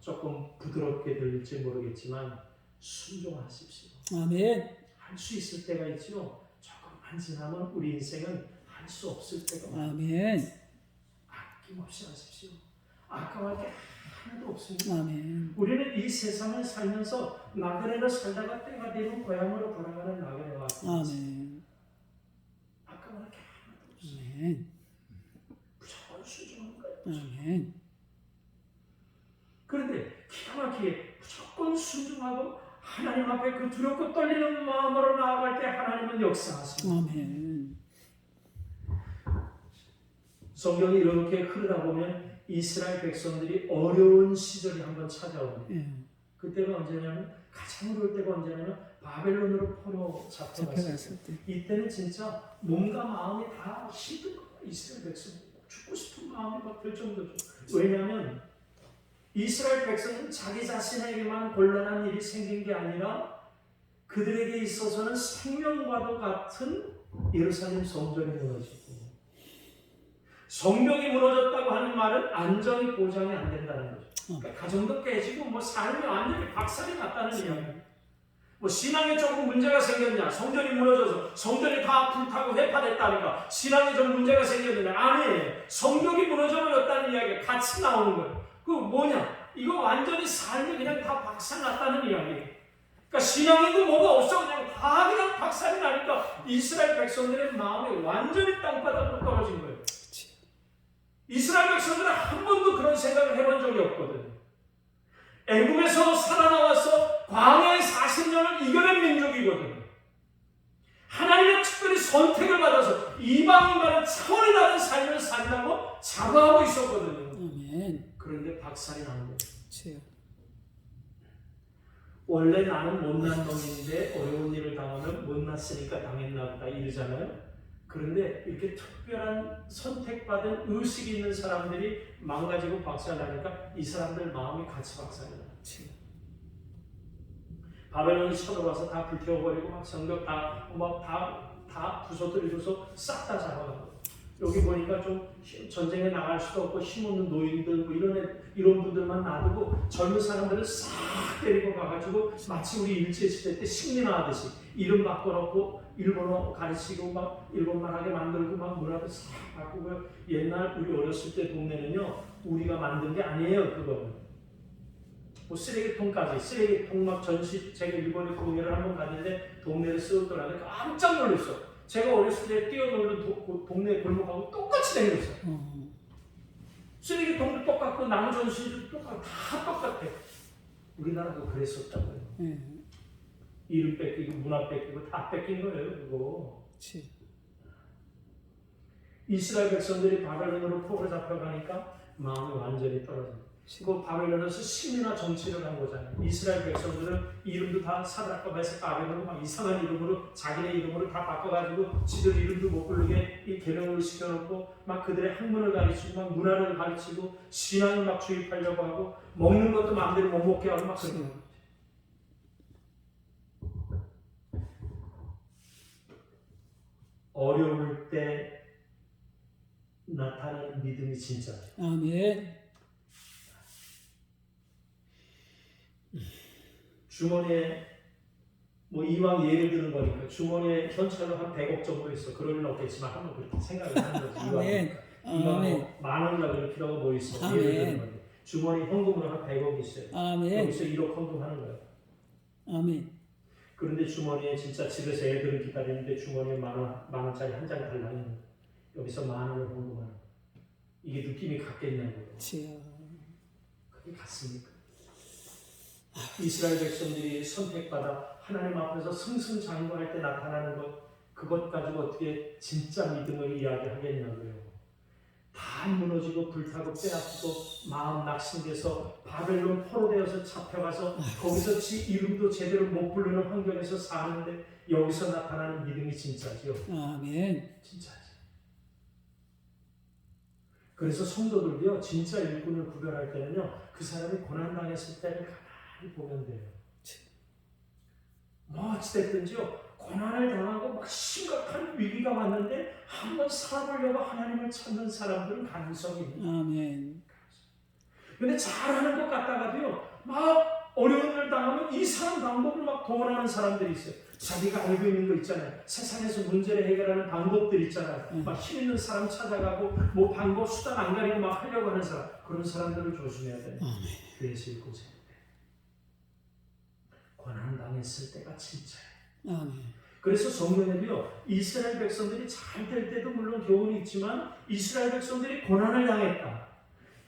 S1: 조금 부드럽게 들릴지 모르겠지만 순종하십시오.
S2: 아멘.
S1: 할 수 있을 때가 있죠. 조금만 지나면 우리 인생은 할 수 없을 때가 많아요.
S2: 아멘.
S1: 아낌없이 하십시오. 아까울 게 하나도 없습니다.
S2: 아멘.
S1: 우리는 이 세상을 살면서 나그네로 살다가 때가 되면 고향으로 돌아가는 나그네와 같습니다.
S2: 아멘.
S1: 아까울 게 하나도 없어요.
S2: 아멘.
S1: 무조건 순종하는 거예요.
S2: 아멘.
S1: 그런데 기가 막히게 무조건 순종하고 하나님 앞에 그 두렵고 떨리는 마음으로 나아갈 때 하나님은 역사하십니다.
S2: 아멘.
S1: 성경이 이렇게 흐르다 보면 이스라엘 백성들이 어려운 시절이 한번 찾아옵니다. 그때가 언제냐면 가장 어려울 때가 언제냐면 바벨론으로 포로 잡혀갔을 때. 이때는 진짜 몸과 마음이 다 힘든 거예요. 이스라엘 백성들이 죽고 싶은 마음이 막 들 정도죠. 왜냐하면 이스라엘 백성은 자기 자신에게만 곤란한 일이 생긴 게 아니라 그들에게 있어서는 생명과도 같은 예루살렘 성전이 무너지고 성벽이 무너졌다고 하는 말은 안전이 보장이 안 된다는 거죠. 그러니까 가정도 깨지고 뭐 삶이 완전히 박살이 났다는 이야기. 뭐 신앙에 조금 문제가 생겼냐? 성전이 무너져서 성전이 다 불타고 회파됐다니까 신앙에 좀 문제가 생겼느냐? 아니에요. 성벽이 무너져버렸다는 이야기가 같이 나오는 거예요. 그 뭐냐? 이거 완전히 삶이 그냥 다 박살났다는 이야기. 그러니까 신앙에도 뭐가 없어 그냥 다 그냥 박살이 나니까 이스라엘 백성들의 마음이 완전히 땅바닥으로 떨어진 거예요. 이스라엘 백성들은 한 번도 그런 생각을 해본 적이 없거든. 애굽에서 살아나와서 광야의 40년을 이겨낸 민족이거든. 하나님의 특별히 선택을 받아서 이방인과는 차원이 다른 삶을 산다고 자부하고 있었거든요.
S2: 아멘.
S1: 그런데 박살이 난 거예요.
S2: 주여.
S1: 원래 나는 못난 놈인데 어려운 일을 당하면 못났으니까 당했나 보다 이러잖아요. 그런데 이렇게 특별한 선택받은 의식이 있는 사람들이 망가지고 박살나니까 이 사람들 마음이 같이 박살나요. 바벨론이 쳐들어와서 다 불태워버리고 막 성벽 다 부서뜨리고서 싹 다 잡아가고 여기 보니까 좀 전쟁에 나갈 수도 없고 힘없는 노인들 뭐 이런 분들만 놔두고 젊은 사람들을 싹 데리고 가가지고 마치 우리 일제시대 때 식민화 하듯이 이름 바꿔놓고 일본어 가르치고 막 일본말하게 만들고 막 문화도 싹 바꾸고 옛날 우리 어렸을 때 동네는요 우리가 만든 게 아니에요. 그거는 뭐 쓰레기통 막 전시 제가 일본에 공연을 한번 갔는데 동네를 쓰었더라고요. 깜짝 놀랐어. 제가 어렸을 때 뛰어놀던 동네 골목하고 똑같이 생겼어요. 쓰레기통도 똑같고 나무 전신도 똑같고 다 똑같아. 우리나라도 그랬었다고요.
S2: 예.
S1: 이름 뺏기고 문화 뺏기고 다 뺏긴 거예요. 그거.
S2: 그치.
S1: 이스라엘 백성들이 바벨론으로 포로 잡혀가니까 마음이 완전히 떨어져요. 그 바벨론에서 신이나 정치를 한 거잖아요. 이스라엘 백성들은 이름도 다 사드락과 메삭 아벤노고 막 이상한 이름으로 자기네 이름으로 다 바꿔가지고 지들 이름도 못 부르게 이 계명을 시켜놓고 막 그들의 학문을 가르치고 막 문화를 가르치고 신앙을 막 주입하려고 하고 먹는 것도 마음대로 못 먹게 하고 막 그런 거예요. 어려울 때 나타나는 믿음이 진짜예요.
S2: 아멘.
S1: 주머니에 뭐 이왕 예를 드는 거니까 주머니에 현찰로 한 100억 정도 있어. 그럴 일은 없겠지만 한번 그렇게 생각을 하는 거지.
S2: 아멘.
S1: 이왕
S2: 아멘.
S1: 뭐 만 원이라 그럴 필요가 뭐 있어.
S2: 아멘.
S1: 예를 드는 건데 주머니 현금으로 한 100억 있어요.
S2: 아멘.
S1: 여기서 1억 헌금하는 거예요.
S2: 아멘.
S1: 그런데 주머니에 진짜 집에서 애들은 기다리는데 주머니에 만 원짜리 한 장 달라는 여기서 만 원을 헌금하는 거예요. 이게 느낌이 같겠냐고요.
S2: 그치요.
S1: 그게 같습니까? 이스라엘 백성들이 선택받아 하나님 앞에서 승승장구할 때 나타나는 것, 그것 가지고 어떻게 진짜 믿음을 이야기하겠냐고요. 다 무너지고 불타고 빼앗기고 마음 낙심돼서 바벨론 포로되어서 잡혀가서 거기서 지 이름도 제대로 못 부르는 환경에서 사는데 여기서 나타나는 믿음이 진짜지요.
S2: 아멘.
S1: 진짜지. 그래서 성도들도요, 진짜 일꾼을 구별할 때는요, 그 사람이 고난당했을 때를 가만히 보면 돼요. 뭐 어찌됐든지요, 고난을 당하고 막 심각한 위기가 왔는데 한번 살아보려고 하나님을 찾는 사람들은 가능성이 있는.
S2: 아멘.
S1: 근데 잘하는 것 같다가도요, 막 어려운 일을 당하면 이상한 방법을 막 동원하는 사람들이 있어요. 자기가 알고 있는 거 있잖아요. 세상에서 문제를 해결하는 방법들 있잖아요. 막 힘 있는 사람 찾아가고 뭐 방법 수단 안 가리고 막 하려고 하는 사람, 그런 사람들을 조심해야 돼요. 교회에서 읽고 있어요. 고난 당했을 때가 진짜예요.
S2: 아멘.
S1: 그래서 성경에도요, 이스라엘 백성들이 잘 될 때도 물론 교훈이 있지만 이스라엘 백성들이 고난을 당했다.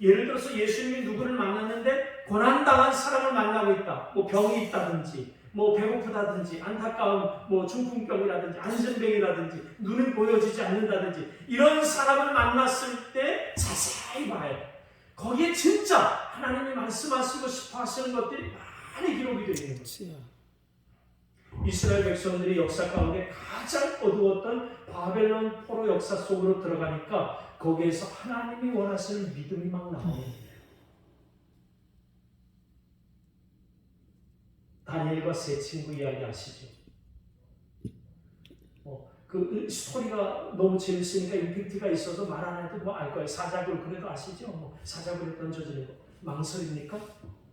S1: 예를 들어서 예수님이 누구를 만났는데 고난당한 사람을 만나고 있다. 뭐 병이 있다든지, 뭐 배고프다든지, 안타까운 뭐 중풍병이라든지, 안전병이라든지, 눈은 보여지지 않는다든지 이런 사람을 만났을 때 자세히 봐요. 거기에 진짜 하나님이 말씀하시고 싶어 하시는 것들이 많이 기록이 되어 있는 거죠.
S2: 그치요.
S1: 이스라엘 백성들이 역사 가운데 가장 어두웠던 바벨론 포로 역사 속으로 들어가니까 거기에서 하나님이 원하시는 믿음이 막 나오는 거예요. 다니엘과 세 친구 이야기 아시죠? 그 스토리가 너무 재밌으니까 임팩트가 있어서 말 안 해도 뭐 알 거예요. 사자굴 그래도 아시죠? 뭐 사자굴에 던져지는 거 망설입니까?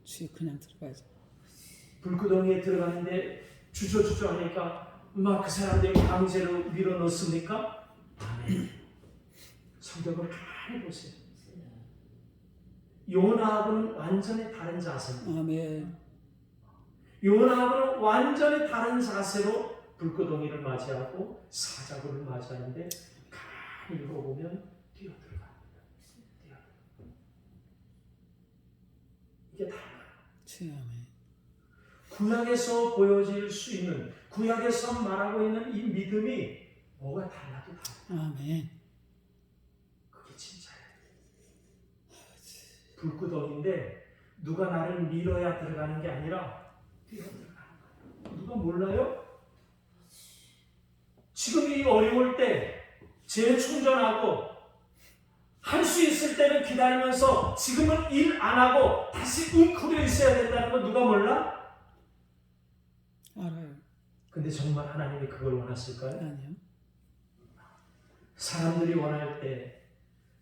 S2: 그치, 그냥 들어가야지.
S1: 불구덩이에 들어가는데 주저주저 하니까 막 그 사람들이 강제로 밀어넣습니까? 아멘. 성경을 가만히 보세요. 요나하고는 완전히 다른 자세입니다.
S2: 아멘.
S1: 요나하고는 완전히 다른 자세로 불구덩이를 맞이하고 사자굴을 맞이하는데 가만히 읽어보면 뛰어들어갑니다. 이게 달라요.
S2: 그치, 아멘.
S1: 구약에서 보여질 수 있는, 구약에서 말하고 있는 이 믿음이 뭐가 달라도 달라요.
S2: 아멘.
S1: 그게 진짜예요. 불구덩이인데 누가 나를 밀어야 들어가는 게 아니라 뛰어 들어가는 거예요. 누가 몰라요? 지금 이 어려울 때 재충전하고 할 수 있을 때는 기다리면서 지금은 일 안 하고 다시 웅크려 있어야 된다는 거 누가 몰라?
S2: 알아요.
S1: 근데 정말 하나님이 그걸 원하실까요?
S2: 아니요.
S1: 사람들이 원할 때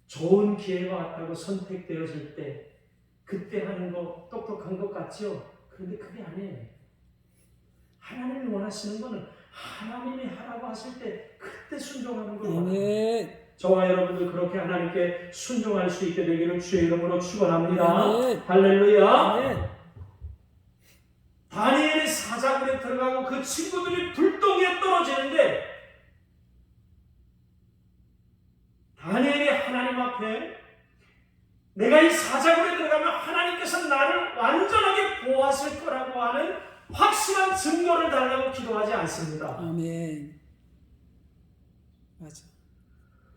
S1: 좋은 기회가 왔다고 선택되어질 때 그때 하는 거 똑똑한 것 같죠? 그런데 그게 아니에요. 하나님이 원하시는 거는 하나님이 하라고 하실 때 그때 순종하는 걸 원합니다.
S2: 아멘.
S1: 저와 여러분들 그렇게 하나님께 순종할 수 있게 되기를 주의 이름으로 축원합니다.
S2: 아멘.
S1: 할렐루야.
S2: 아멘.
S1: 다니엘이 사자굴에 들어가고 그 친구들이 불덩이에 떨어지는데 다니엘이 하나님 앞에 내가 이 사자굴에 들어가면 하나님께서 나를 완전하게 보호하실 거라고 하는 확실한 증거를 달라고 기도하지 않습니다.
S2: 아멘. 맞아.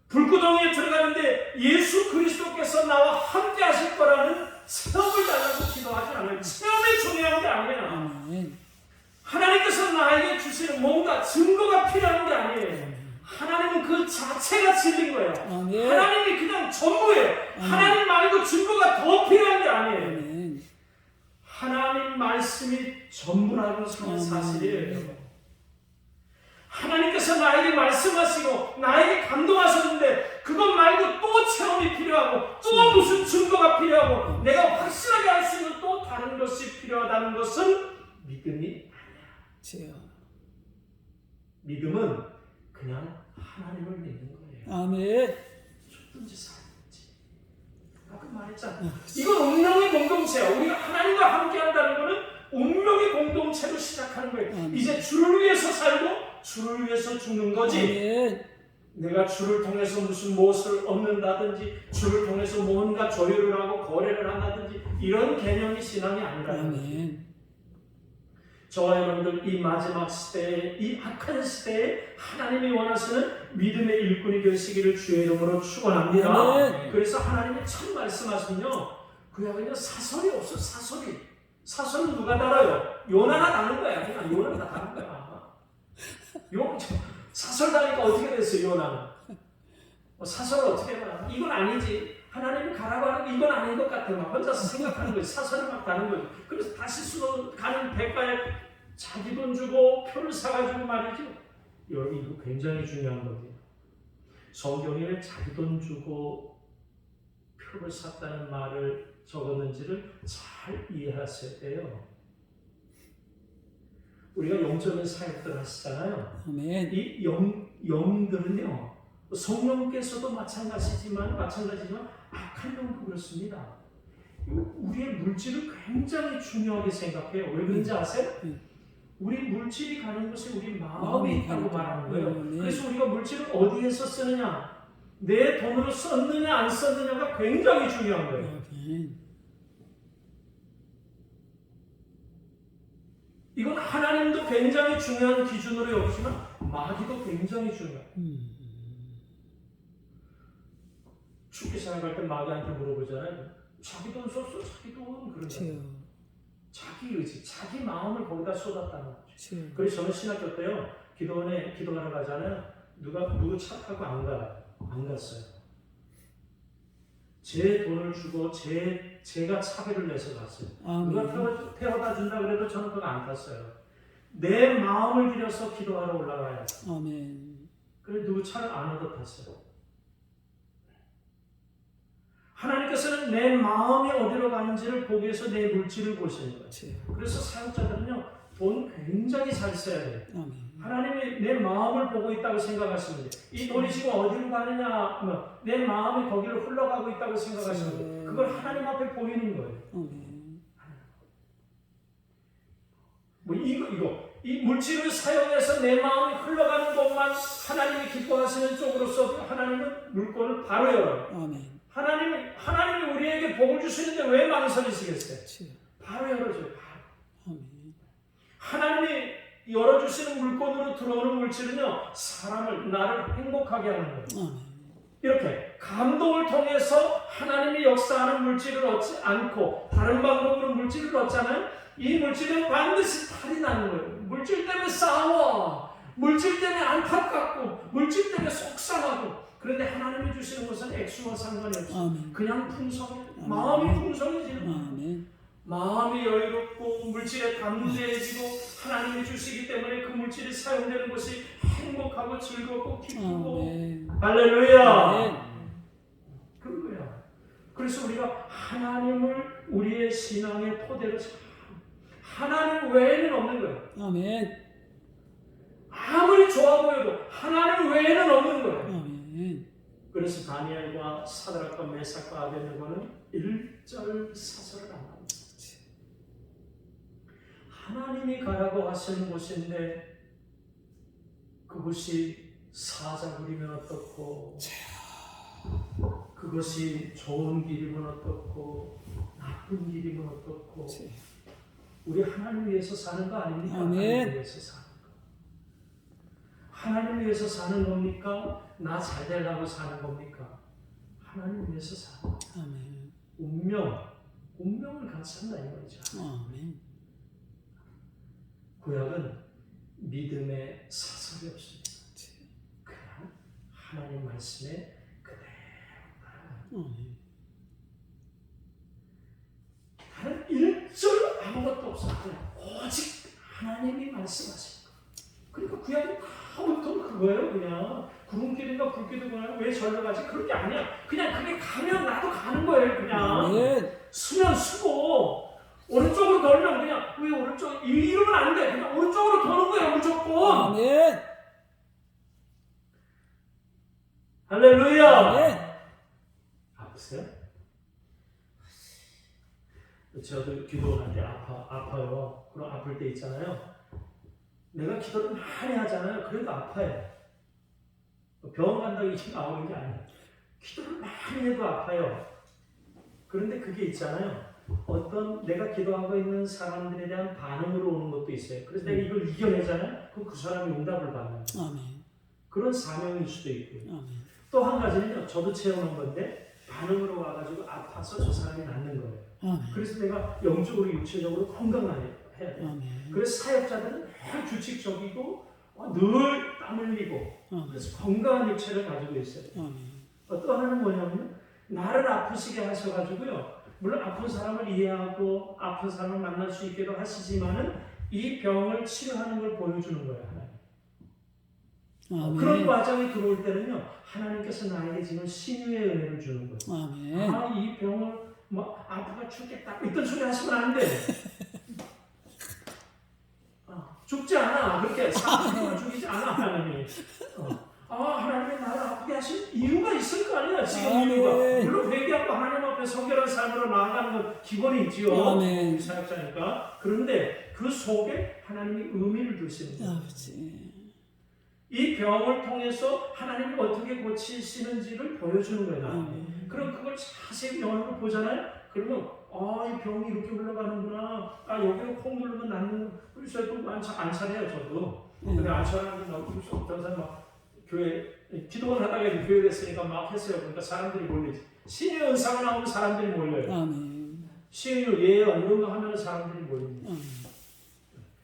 S1: 불구덩이에 들어가는데 예수 그리스도께서 나와 함께 하실 거라는 체험을 달라고 기도하지 않아요. 체험이 중요한 게 아니에요.
S2: 아멘.
S1: 하나님께서 나에게 주시는 뭔가 증거가 필요한 게 아니에요. 하나님은 그 자체가 진리인 거예요.
S2: 아멘.
S1: 하나님이 그냥 전부예요. 하나님 말고 증거가 더 필요한 게 아니에요.
S2: 아멘.
S1: 하나님 말씀이 전부라는 사실이에요. 하나님께서 나에게 말씀하시고 나에게 감동하셨는데 그것 말고 또 체험이 필요하고 또 무슨 증거가 필요하고 내가 확실하게 알 수 있는 또 다른 것이 필요하다는 것은 믿음이
S2: 주여.
S1: 믿음은 그냥 하나님을 믿는 거예요.
S2: 아멘.
S1: 죽든지 살든지. 아까 말했잖아. 이건 운명의 공동체야. 우리가 하나님과 함께 한다는 거는 운명의 공동체로 시작하는 거예요.
S2: 아멘.
S1: 이제 주를 위해서 살고 주를 위해서 죽는 거지.
S2: 아멘.
S1: 내가 주를 통해서 무엇을 얻는다든지 주를 통해서 뭔가 조율을 하고 거래를 한다든지 이런 개념이 신앙이 아니라는 거죠.
S2: 아멘.
S1: 저와 여러분들 이 마지막 시대에 이 악한 시대에 하나님이 원하시는 믿음의 일꾼이 되시기를 주의 이름으로 축원합니다.
S2: 아멘.
S1: 그래서 하나님이 참 말씀하시면요 구약에는 사설이 없어. 사설은 누가 달아요? 요나가 다는 거야. 그냥 요나가 다는 거야. 사설 다니까 어떻게 됐어요? 요나는 사설을 어떻게 봐? 이건 아니지. 하나님이 가라고 하는 게 이건 아닌 것 같아. 막 혼자서 생각하는 거지. 사설을 막 다는 거지. 그래서 다시 수도 가는 백발에 자기 돈 주고 표를 사가지고 말이죠. 여러분 이거 굉장히 중요한 거예요. 성경에 자기 돈 주고 표를 샀다는 말을 적었는지를 잘 이해하셔야 돼요. 우리가 영적인 사역들 하시잖아요.
S2: 아멘.
S1: 이 영들은요 성령께서도 마찬가지지만 악한 영도 그렇습니다. 우리의 물질을 굉장히 중요하게 생각해요. 왜 그런지 아세요? 우리 물질이 가는 곳에 우리 마음이 있다고 말하는 거예요. 그래서 우리가 물질을 어디에서 쓰느냐, 내 돈으로 썼느냐 안 썼느냐가 굉장히 중요한 거예요.
S2: 아멘.
S1: 이건 하나님도 굉장히 중요한 기준으로 여기지만 마귀도 굉장히 중요해요. 죽기 생각할 때 마귀한테 물어보잖아요. 자기 돈 썼어? 자기 돈 그런다. 자기 의지, 자기 마음을 거기다 쏟았다는 거죠. 그래서 저는 신학교 때요 기도하러 가잖아요. 누구 차 타고 안 갔어요. 제 돈을 주고 제가 차비를 내서 갔어요. 누가 태워다 준다 그래도 저는 그거 안 탔어요. 내 마음을 들여서 기도하러 올라가야 돼요.
S2: 아멘.
S1: 그래 누구 차를 안 얻어 탔어요. 하나님께서는 내 마음이 어디로 가는지를 보기 위해서 내 물질을 보시는 거예요. 그래서 사역자들은요 돈 굉장히 잘 써야 돼요.
S2: 아멘.
S1: 하나님이 내 마음을 보고 있다고 생각하시면 돼요. 이 돈이 지금 어디로 가느냐, 내 마음이 거기로 흘러가고 있다고 생각하시면 돼요. 그걸 하나님 앞에 보이는 거예요. 이 물질을 사용해서 내 마음이 흘러가는 것만 하나님이 기뻐하시는 쪽으로서 하나님은 물건을 바로 열어요.
S2: 아멘.
S1: 하나님이 우리에게 복을 주시는데 왜 망설이시겠어요? 바로 열어줘요. 바로.
S2: 아멘.
S1: 하나님이 열어주시는 물건으로 들어오는 물질은요 나를 행복하게 하는 거예요.
S2: 아멘.
S1: 이렇게 감동을 통해서 하나님이 역사하는 물질을 얻지 않고 다른 방법으로 물질을 얻잖아요. 이 물질은 반드시 탈이 나는 거예요. 물질 때문에 싸워, 물질 때문에 안타깝고, 물질 때문에 속상하고. 그런데 하나님이 주시는 것은 액수와 상관이 없어요. 그냥 풍성해요. 마음이 풍성해지는. 마음이 여유롭고 물질에 담대해지고 하나님이 주시기 때문에 그 물질이 사용되는 것이 행복하고 즐겁고 기쁘고. 할렐루야. 그거야. 그래서 우리가 하나님을 우리의 신앙의 토대로 하나님 외에는 없는 거예요.
S2: 아멘.
S1: 아무리 좋아 보여도 하나님 외에는 없는 거예요.
S2: 아멘.
S1: 그래서 다니엘과 사드락과 메삭과 아벳네고는 1절 사설을 안 합니다. 하나님이 가라고 하시는 곳인데 그곳이 사자굴이면 어떻고 그것이 좋은 길이면 어떻고 나쁜 길이면 어떻고
S2: 제.
S1: 우리 하나님 위해서 사는 거 아닙니까?
S2: 아멘.
S1: 하나님 위해서 사는 거. 하나님 위해서 사는 겁니까? 나 잘 되려고 사는 겁니까? 하나님 위해서 사는 거.
S2: 아멘.
S1: 운명을 같이 한다 이 말이죠.
S2: 아멘.
S1: 구약은 믿음의 사설이 없습니다.
S2: 제.
S1: 그냥 하나님 말씀에 그대로 따라가요.
S2: 아멘.
S1: 다른 일절 아무것도 없어. 그냥 오직 하나님이 말씀하시는 거. 그러니까 구약은 다 온통 그거예요. 그냥 구름길인가 불길이구나. 왜 절로 가지? 그런 게 아니야. 그냥 그게 가면 나도 가는 거예요. 그냥
S2: 아멘.
S1: 수면 수고. 오른쪽으로 돌면 그냥 왜 오른쪽 이러면 안 돼. 그냥 오른쪽으로 도는 거예요. 무조건.
S2: 아멘.
S1: 할렐루야.
S2: 아멘.
S1: 아프세요? 저도 기도할 때 아파요. 그럼 아플 때 있잖아요. 내가 기도를 많이 하잖아요. 그래도 아파요. 병원 간다고 이게 나오는 게 아니에요. 기도를 많이 해도 아파요. 그런데 그게 있잖아요. 어떤 내가 기도하고 있는 사람들에 대한 반응으로 오는 것도 있어요. 그래서 내가 이걸 이겨내잖아요. 그럼 그 사람이 응답을 받는 거예요.
S2: 아멘.
S1: 그런 사명일 수도 있고요.
S2: 아멘.
S1: 또 한 가지는요. 저도 체험한 건데 반응으로 와가지고 아파서 저 사람이 낫는 거예요.
S2: 아멘.
S1: 그래서 내가 영적으로 육체적으로 건강해야 돼요.
S2: 아멘.
S1: 그래서 사역자들은 늘 규칙적이고 늘 땀 흘리고
S2: 아멘.
S1: 그래서 건강한 육체를 가지고 있어요.
S2: 아멘.
S1: 또 하나는 뭐냐면 나를 아프시게 하셔가지고요. 물론 아픈 사람을 이해하고 아픈 사람을 만날 수 있게도 하시지만은 이 병을 치료하는 걸 보여주는 거예요. 하나님.
S2: 아멘.
S1: 그런 과정이 들어올 때는요. 하나님께서 나에게 지금 신유의 은혜를 주는 거예요.
S2: 아멘.
S1: 이 병을 아프가 죽겠다 이런 소리 하시면 안 돼. 죽지 않아. 그렇게 사람을 죽이지 않아 하나님이. 하나님이 나를 아프게 하신 이유가 있을 거 아니야. 지금 이유가. 물론 회개하고 하나님 앞에 성결한 삶으로 나아가는 건 기본이 있지요.
S2: 아멘.
S1: 사역자니까. 그런데 그 속에 하나님이 의미를 두시는 거예요.
S2: 아버지.
S1: 이 병을 통해서 하나님이 어떻게 고치시는지를 보여주는 거예요.
S2: 아멘.
S1: 그럼 그걸 자세히 영화로 보잖아요. 그러면 이 병이 이렇게 흘러가는구나. 여기로 콩 누르면 낫는. 그래서 또 안 차려요. 저도. 근데 안 차려는 게 어떤 사람 막 교회 기도를 하다가 교회 됐으니까 막 했어요. 그러니까 사람들이 몰리지. 신의 은사가 나오면 사람들이 몰려요.
S2: 아멘.
S1: 신의 예언 이런 거 하면 사람들이 몰립니다.
S2: 아멘.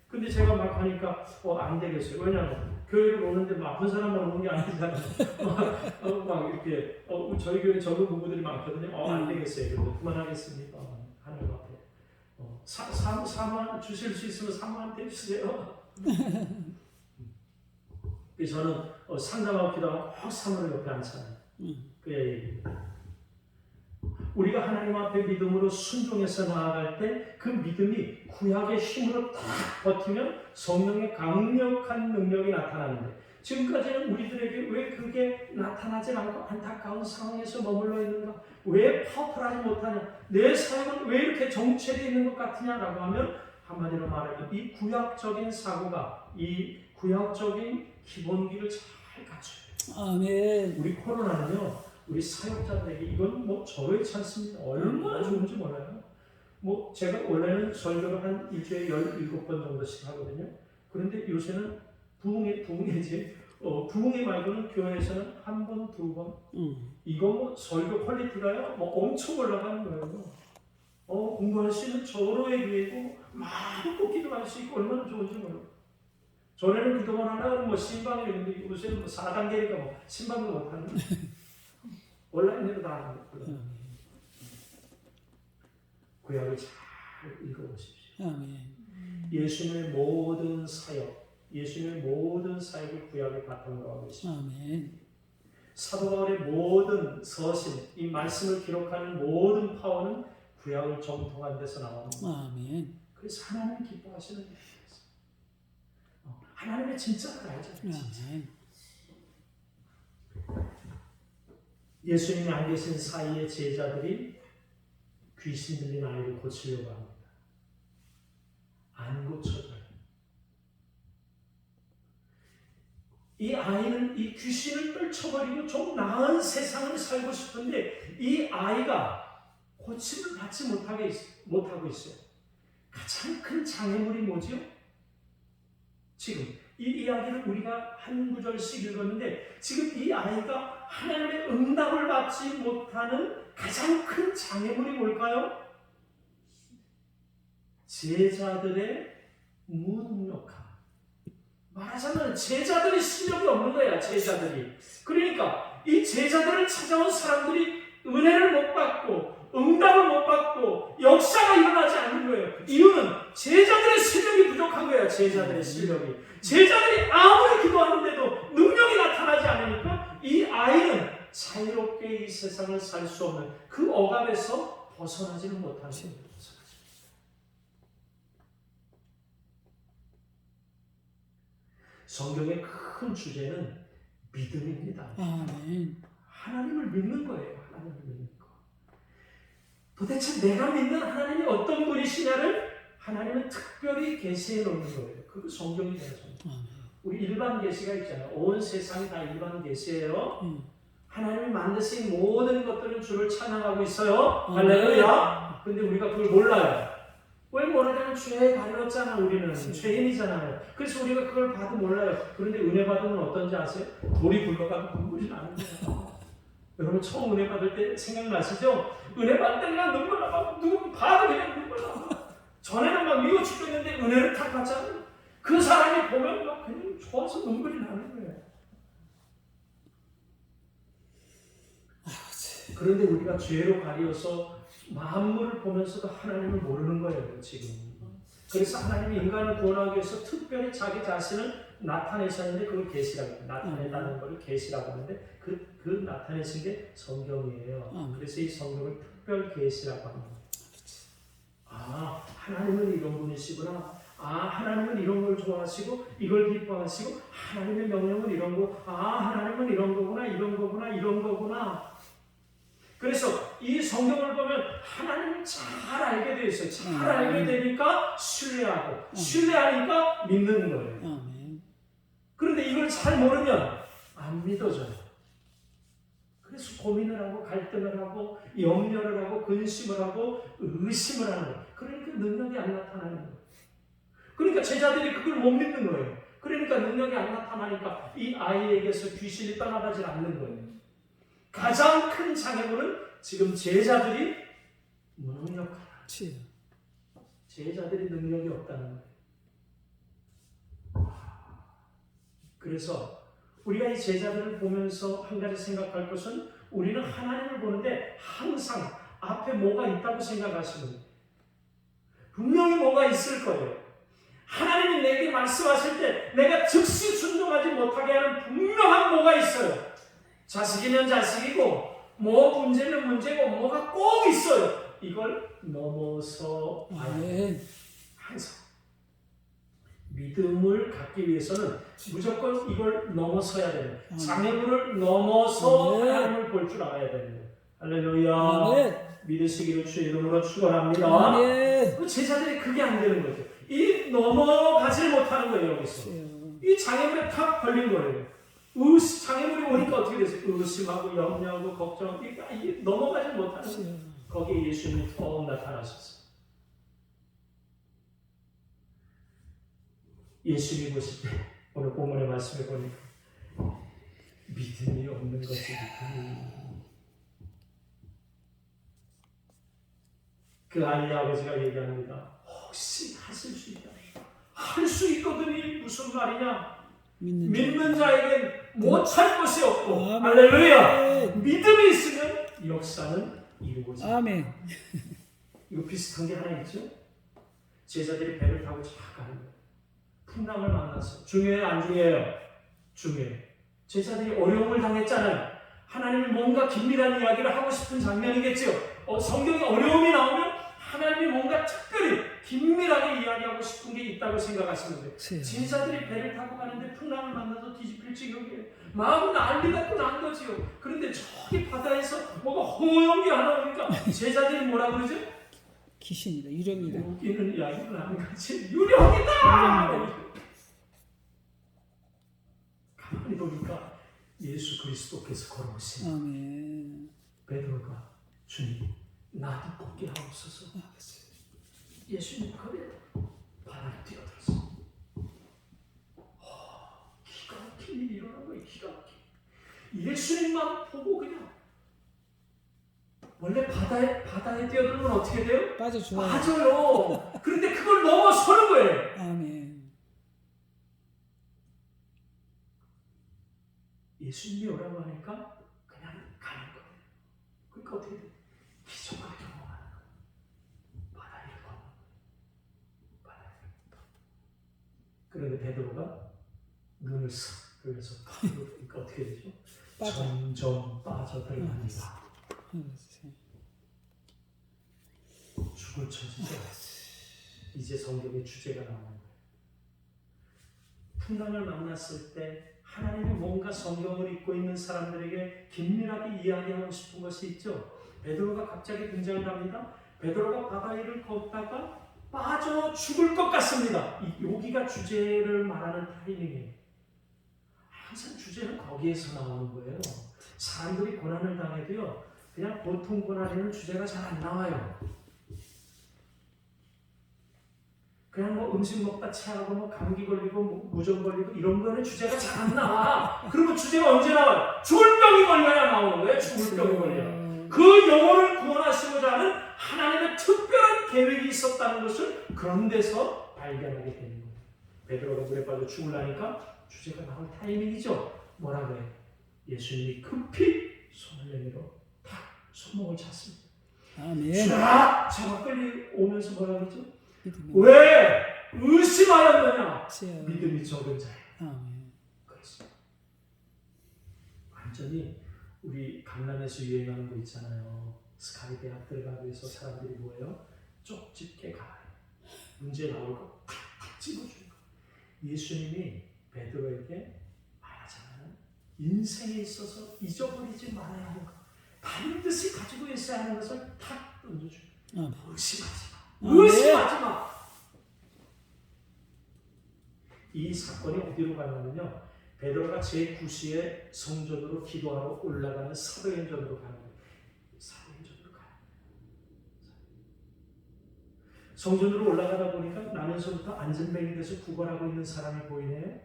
S1: 근데 제가 막 하니까 안 되겠어요. 왜냐하면 교회를 오는데 아픈 사람만 오는 게 아니잖아요. 막 이렇게 저희 교회 젊은 부부들이 많거든요. 안 되겠어요. 그래서 그만하겠습니다. 하나님 앞에 4만 주실 수 있으면 3만한테 주세요. 그래서 저는 상담하고 기도하고 꼭 사물을 옆에 앉잖아요. 그 얘기입니다. 우리가 하나님 앞에 믿음으로 순종해서 나아갈 때 그 믿음이 구약의 힘으로 딱 버티면 성령의 강력한 능력이 나타나는데 지금까지는 우리들에게 왜 그게 나타나지 않고 안타까운 상황에서 머물러 있는가? 왜 파워풀하지 못하냐? 내 사역은 왜 이렇게 정체되어 있는 것 같으냐라고 하면 한마디로 말하면 이 구약적인 사고가 이 구약적인 기본기를 잘 갖춰요.
S2: 아멘.
S1: 우리 코로나는요. 우리 사역자들에게 이건 저로치 않습니다. 얼마나 좋은지 몰라요. 제가 원래는 설교를 한 일주일에 17번 정도씩 하거든요. 그런데 요새는 부흥회지. 부흥회 말고는 교회에서는 한 번, 두 번. 이거 설교 퀄리티가요. 엄청 올라가는 거예요. 공부할 수 있는 절호의 기회고 마음껏 기도할 수 있고 얼마나 좋은지 몰라요. 전에는 기도만 하려면 신방이 있는데 요새는 4단계니까 신방도 못하는 온라인으로 다 하는 거예요. 구약을 잘 읽어보십시오.
S2: 아멘.
S1: 예수님의 모든 사역, 예수님의 모든 사역을 구약의 바탕으로 하고 있습니다.
S2: 아멘.
S1: 사도 바울의 모든 서신, 이 말씀을 기록하는 모든 파워는 구약을 정통한 데서 나옵니다.
S2: 아멘.
S1: 그래서 하나님이 기뻐하시는 거예요. 하나님의 진짜를 알죠.
S2: 아멘.
S1: 예수님이 안 계신 사이에 제자들이 귀신 들린 아이를 고치려고 합니다. 안 고쳐져요. 이 아이는 이 귀신을 떨쳐버리고 좀 나은 세상을 살고 싶은데 이 아이가 고침을 받지 못하고 있어요. 가장 큰 장애물이 뭐지요? 지금 이 이야기를 우리가 한 구절씩 읽었는데 지금 이 아이가 하나님의 응답을 받지 못하는 가장 큰 장애물이 뭘까요? 제자들의 무능력함. 말하자면 제자들이 실력이 없는 거야. 제자들이. 그러니까 이 제자들을 찾아온 사람들이 은혜를 못 받고 응답을 못 받고 역사가 일어나지 않는 거예요. 이유는 제자들의 실력이 부족한 거야. 제자들의 실력이. 제자들이 아무리 기도하는데도 능력이 나타나지 않으니까 이 아이는 자유롭게 이 세상을 살 수 없는 그 억압에서 벗어나지는 못하는 거예요. 성경의 큰 주제는 믿음입니다.
S2: 아멘.
S1: 하나님을 믿는 거예요. 하나님을 믿는 거. 도대체 내가 믿는 하나님이 어떤 분이시냐를 하나님은 특별히 계시해 놓는 거예요. 그거 성경이 되는 성경. 우리 일반 계시가 있잖아요. 온 세상이 다 일반 계시예요. 하나님이 만드신 모든 것들은 주를 찬양하고 있어요. 할렐루야. 근데 우리가 그걸 몰라요. 왜 모르냐면 죄에 가렸잖아. 우리는 죄인이잖아요. 그래서 우리가 그걸 봐도 몰라요. 그런데 은혜 받으면 어떤지 아세요? 돌이 굴러가도 눈물이 나는 거예요. 여러분 처음 은혜 받을 때 생각나시죠? 은혜 받을 때 그냥 눈물 나고 누구 봐도 그냥 눈물 나고 전에는 막 미워 죽겠는데 은혜를 탁 받잖아요. 그 사람이 보면 막 그냥 좋아서 눈물이 나는 거예요. 그런데 우리가 죄로 가려서 만물을 보면서도 하나님을 모르는 거예요, 지금. 그래서 하나님이 인간을 구원하기 위해서 특별히 자기 자신을 나타내셨는데 그걸 계시라고 해요. 나타낸다는 걸 계시라고 하는데 그 나타내신 게 성경이에요. 그래서 이 성경을 특별 계시라고 합니다. 아, 하나님은 이런 분이시구나. 아, 하나님은 이런 걸 좋아하시고 이걸 기뻐하시고 하나님의 명령은 이런 거. 아, 하나님은 이런 거구나, 이런 거구나, 이런 거구나. 그래서 이 성경을 보면 하나님을 잘 알게 되어 있어요. 잘 알게 되니까 신뢰하고 신뢰하니까 믿는 거예요. 그런데 이걸 잘 모르면 안 믿어져요. 그래서 고민을 하고 갈등을 하고 염려를 하고 근심을 하고 의심을 하는 거예요. 그러니까 능력이 안 나타나는 거예요. 그러니까 제자들이 그걸 못 믿는 거예요. 그러니까 능력이 안 나타나니까 이 아이에게서 귀신이 떠나가지 않는 거예요. 가장 큰 장애물은 지금 제자들이 무능력하다. 제자들이 능력이 없다는 거예요. 그래서 우리가 이 제자들을 보면서 한 가지 생각할 것은 우리는 하나님을 보는데 항상 앞에 뭐가 있다고 생각하시는 거예요. 분명히 뭐가 있을 거예요. 하나님이 내게 말씀하실 때 내가 즉시 순종하지 못하게 하는 분명한 뭐가 있어요. 자식이면 자식이고 뭐 문제면 문제고 뭐가 꼭 있어요. 이걸 넘어서 봐야 돼요. 항상 믿음을 갖기 위해서는 무조건 이걸 넘어서야 돼요. 장애물을 넘어서 하나님을 볼 줄 알아야 됩니다. 할렐루야. 믿으시기를 주의 이름으로 축원합니다. 그 제자들이 그게 안 되는 거죠. 이 넘어가지 못하는 거예요. 여기서 이 장애물에 탁 걸린 거예요. 장애물이 오니까 어떻게 됐어요? 의심하고 염려하고 걱정하고 이게 넘어가지 못하는 거기에 예수님이 더 나타나셨어요. 예수님이 보실 때 오늘 본문의 말씀을 보니까 믿음이 없는 것이 그 아이의 아버지가 얘기합니다. 혹시 하실 수 있다. 할 수 있거든이 무슨 말이냐? 믿는 자에겐 못할 것이 없고 할렐루야. 믿음이 있으면 역사는 이루어진다.
S2: 아멘.
S1: 이거 비슷한 게 하나 있죠? 제자들이 배를 타고 쫙 가는 거예요. 풍랑을 만나서 중요해요? 안 중요해요? 중요해요. 제자들이 어려움을 당했잖아요. 하나님이 뭔가 긴밀한 이야기를 하고 싶은 장면이겠죠. 성경에 어려움이 나오면 하나님이 뭔가 특별히 긴밀하게 이야기하고 싶은 게 있다고 생각하시는데 제자들이 배를 타고 가는데 풍랑을 만나서 뒤집힐 지경이에요. 마음 난리가 또 난 거지요. 그런데 저기 바다에서 뭐가 호영이 하나 오니까 제자들이 뭐라 그러죠?
S2: 귀신이다, 유령이다.
S1: 웃기는 이야기는 아닌 것이 유령이다! 가만히 보니까 예수 그리스도께서 걸어오신
S2: 아멘.
S1: 베드로가 주님 나도 걷게 하옵소서.
S2: 아버지.
S1: 예수님 거리에 바다에 뛰어들었어. 기가 막힌 일이 일어난 거예요. 기가 막힌. 예수님만 보고 그냥 원래 바다에 뛰어들면 어떻게 돼요?
S2: 빠져 죽어요.
S1: 빠져요. 그런데 그걸 넘어서는 거예요.
S2: 아멘.
S1: 예수님이 오라고 하니까 그냥 가는 거예요. 그러니까 어떻게 돼요? 기적을 경험하는 거예요. 바다를 건너. 그런데 베드로가 눈을 싹 돌려서 그러니까 어떻게 되죠?
S2: 빠져.
S1: 점점 빠져들어갑니다.
S2: 아버지.
S1: 죽을 처지죠. 이제 성경의 주제가 나오는 거예요. 풍랑을 만났을 때 하나님이 뭔가 성경을 읽고 있는 사람들에게 긴밀하게 이야기하고 싶은 것이 있죠. 베드로가 갑자기 등장을 합니다. 베드로가 바다 위를 걷다가 빠져 죽을 것 같습니다. 여기가 주제를 말하는 타이밍이에요. 항상 주제는 거기에서 나오는 거예요. 사람들이 고난을 당해도요, 그냥 보통 고난에는 주제가 잘 안 나와요. 그냥 뭐 음식 먹다 체하고 뭐 감기 걸리고 뭐 무좀 걸리고 이런 거는 주제가 잘 안 나와. 그리고 주제가 언제 나와요? 죽을 병이 걸려야 나오는 거예요. 죽을 병이 걸려. 그 영혼을 구원하시고자 하는 하나님의 특별한 계획이 있었다는 것을 그런 데서 발견하게 되는 거예요. 베드로가 물에 빠져 죽으려니까 주제가 나올 타이밍이죠. 뭐라 그래요? 예수님이 급히 손을 내밀어 탁 손목을 찼습니다.
S2: 아멘.
S1: 쫙 잡아 끌려오면서 뭐라 그랬죠? 왜 의심하였느냐? 믿음이 적은 자야.
S2: 아멘.
S1: 그랬어. 완전히 우리 강남에서 유행하는 거 있잖아요. 스카이 대학 들어가기 위해서 사람들이 뭐예요? 쪽집게 가요. 문제 나올 거 탁탁 집어주는 거. 예수님이 베드로에게 말하잖아요. 인생에 있어서 잊어버리지 말아야 하는 거. 반드시 가지고 있어야 하는 것을 탁 던져주는 거. 의심하지 마. 의심하지 마. 이 사건이 어디로 가냐면요. 베드로가 제9시에 성전으로 기도하러 올라가는 사도행전으로 가는 거예요. 사도행전으로 가요. 성전으로 올라가다 보니까 나면서부터 안전뱅이 돼서 구걸하고 있는 사람이 보이네요.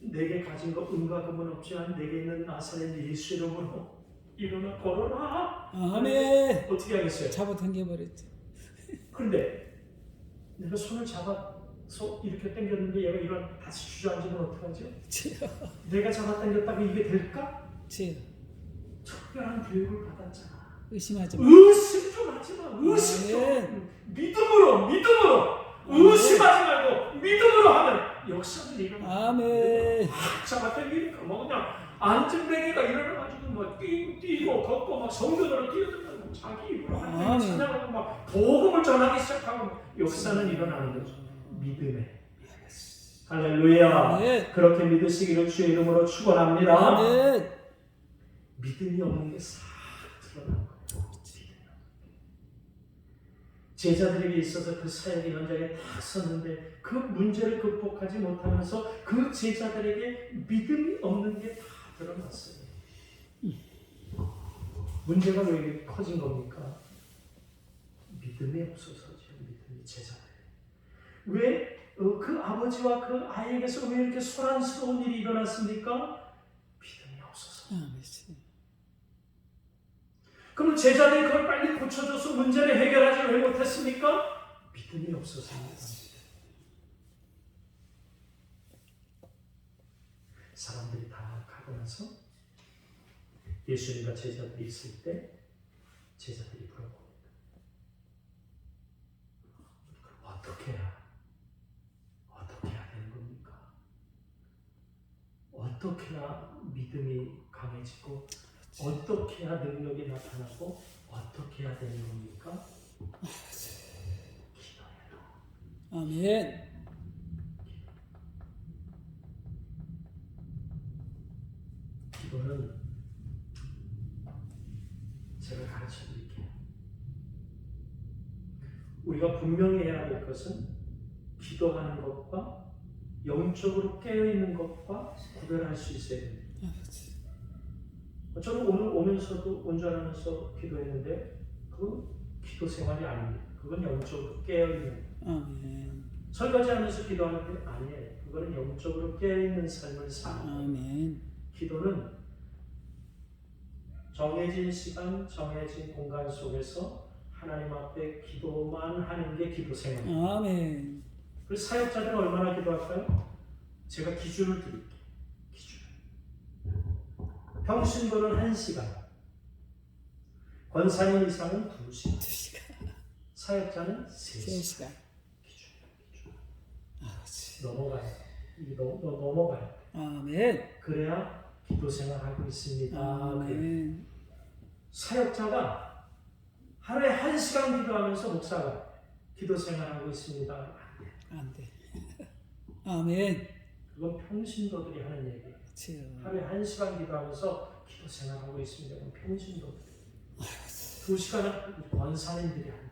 S1: 내게 가진 것 은과 금은 없지만 내게 있는 나사렛 예수 이름으로 일어나 걸어라.
S2: 아멘.
S1: 어떻게 하겠어요?
S2: 잡아당겨버렸지.
S1: 그런데 내가 손을 잡아서 이렇게 당겼는데 얘가 이런 다시 주저앉으면 어떡하죠? 내가 잡아당겼다고 이게 될까? 특별한 교육을 받았잖아.
S2: 의심하지 마.
S1: 의심 좀 하지 마. 의심 좀.
S2: 아멘.
S1: 믿음으로 의심하지 말고 믿음으로 하면 역사는 일어나.
S2: 아멘.
S1: 잡아당기니까 뭐 그냥 안전뱅이가 일어나가지고 뭐 뛰고 걷고 막 성전으로 뛰어들고 자기 입으로 하나님 찬양하고 막 복음을 전하기 시작하고 역사는 일어나는 거죠. 믿음에. 할렐루야.
S2: 아멘.
S1: 그렇게 믿으시기를 주의 이름으로 축원합니다.
S2: 아멘.
S1: 믿음이 없는 게 싹 드러나는 거예요. 제자들에게 있어서 그 사역의 현장에 딱 섰는데 그 문제를 극복하지 못하면서 그 제자들에게 믿음이 없는 게 다 드러났어요. 문제가 왜 이렇게 커진 겁니까? 믿음이 없어서죠. 믿음이 제자들. 왜 그 아버지와 그 아이에게서 왜 이렇게 소란스러운 일이 일어났습니까? 믿음이 없어서. 그럼 제자들이 그걸 빨리 고쳐줘서 문제를 해결하지 왜 못했습니까? 믿음이 없어서입니다. 사람들이 다 가고 나서 예수님과 제자들이 있을 때 제자들이 물어봅니다. 어떻게 해야 되는 겁니까? 어떻게 해야 믿음이 강해지고 어떻게 해야 능력이 나타나고 어떻게 해야 되는 겁니까? 기도해라.
S2: 아멘.
S1: 기도는 제가 가르쳐 드릴게요. 우리가 분명히 해야 될 것은 기도하는 것과 영적으로 깨어있는 것과 구별할 수 있어야 됩니다. 저는 오늘 오면서도 운전하면서 기도했는데 그건 기도 생활이 아닙니다. 그건 영적으로 깨어있는.
S2: 아멘.
S1: 설거지하면서 기도하는데 아니에요. 그거는 영적으로 깨어있는 삶을 사는 거예요.
S2: 아멘.
S1: 기도는 정해진 시간, 정해진 공간 속에서 하나님 앞에 기도만 하는 게 기도 생활이에요.
S2: 아멘.
S1: 그 사역자들은 얼마나 기도할까요? 제가 기준을 드릴게요. 기준. 평신도는 1시간, 권사님 이상은 2시간,
S2: 2시간.
S1: 사역자는 3시간.
S2: 3시간.
S1: 기준.
S2: 아버지.
S1: 넘어가요. 넘어가요.
S2: 아멘.
S1: 그래야 기도 생활하고 있습니다.
S2: 아멘.
S1: 사역자가 하루에 1시간 기도하면서 목사가 기도 생활하고 있습니다.
S2: 안 돼. 아멘.
S1: 그건 평신도들이 하는 얘기예요.
S2: 그렇지요.
S1: 하루에 1시간 기도하면서 기도 생활하고 있습니다. 그건 평신도들. 2시간은 권사님들이 하죠.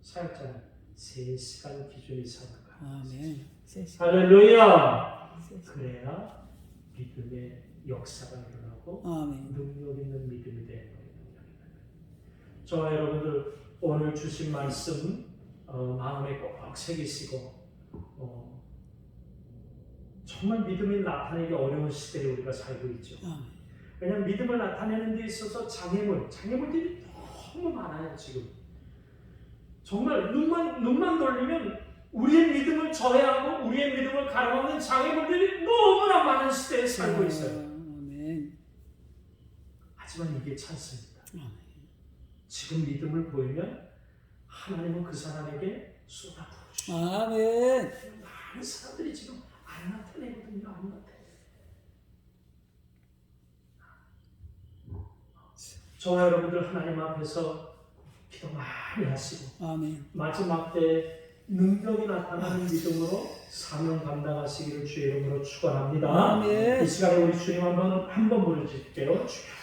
S1: 사역자는 3시간 기준 이상을 가요.
S2: 아멘. 3시간.
S1: 할렐루야! 그래야 믿음의 역사가 일어나고
S2: 아멘.
S1: 능력 있는 믿음이 되는 거예요. 저와 여러분들 오늘 주신 말씀 마음에 꼭 새기시고 정말 믿음이 나타내기 어려운 시대에 우리가 살고 있죠.
S2: 아멘.
S1: 왜냐하면 믿음을 나타내는 데 있어서 장애물들이 너무 많아요. 지금 정말 눈만 돌리면 우리의 믿음을 저해하고 우리의 믿음을 가로막는 장애물들이 너무나 많은 시대에 살고 있어요.
S2: 아멘.
S1: 하지만 이게 찬스입니다.
S2: 아멘.
S1: 지금 믿음을 보이면 하나님은 그 사람에게 쏟아부어주시죠.
S2: 아멘.
S1: 많은 사람들이 지금 안 나타내거든요. 안 나타내. 저와 여러분들 하나님 앞에서 기도 많이 하시고
S2: 아멘.
S1: 마지막 때 능력이 나타나는 믿음으로 사명 감당하시기를 주의 이름으로 축원합니다.
S2: 아멘.
S1: 이 시간에 우리 주님 한번 부르짖을게요. 주여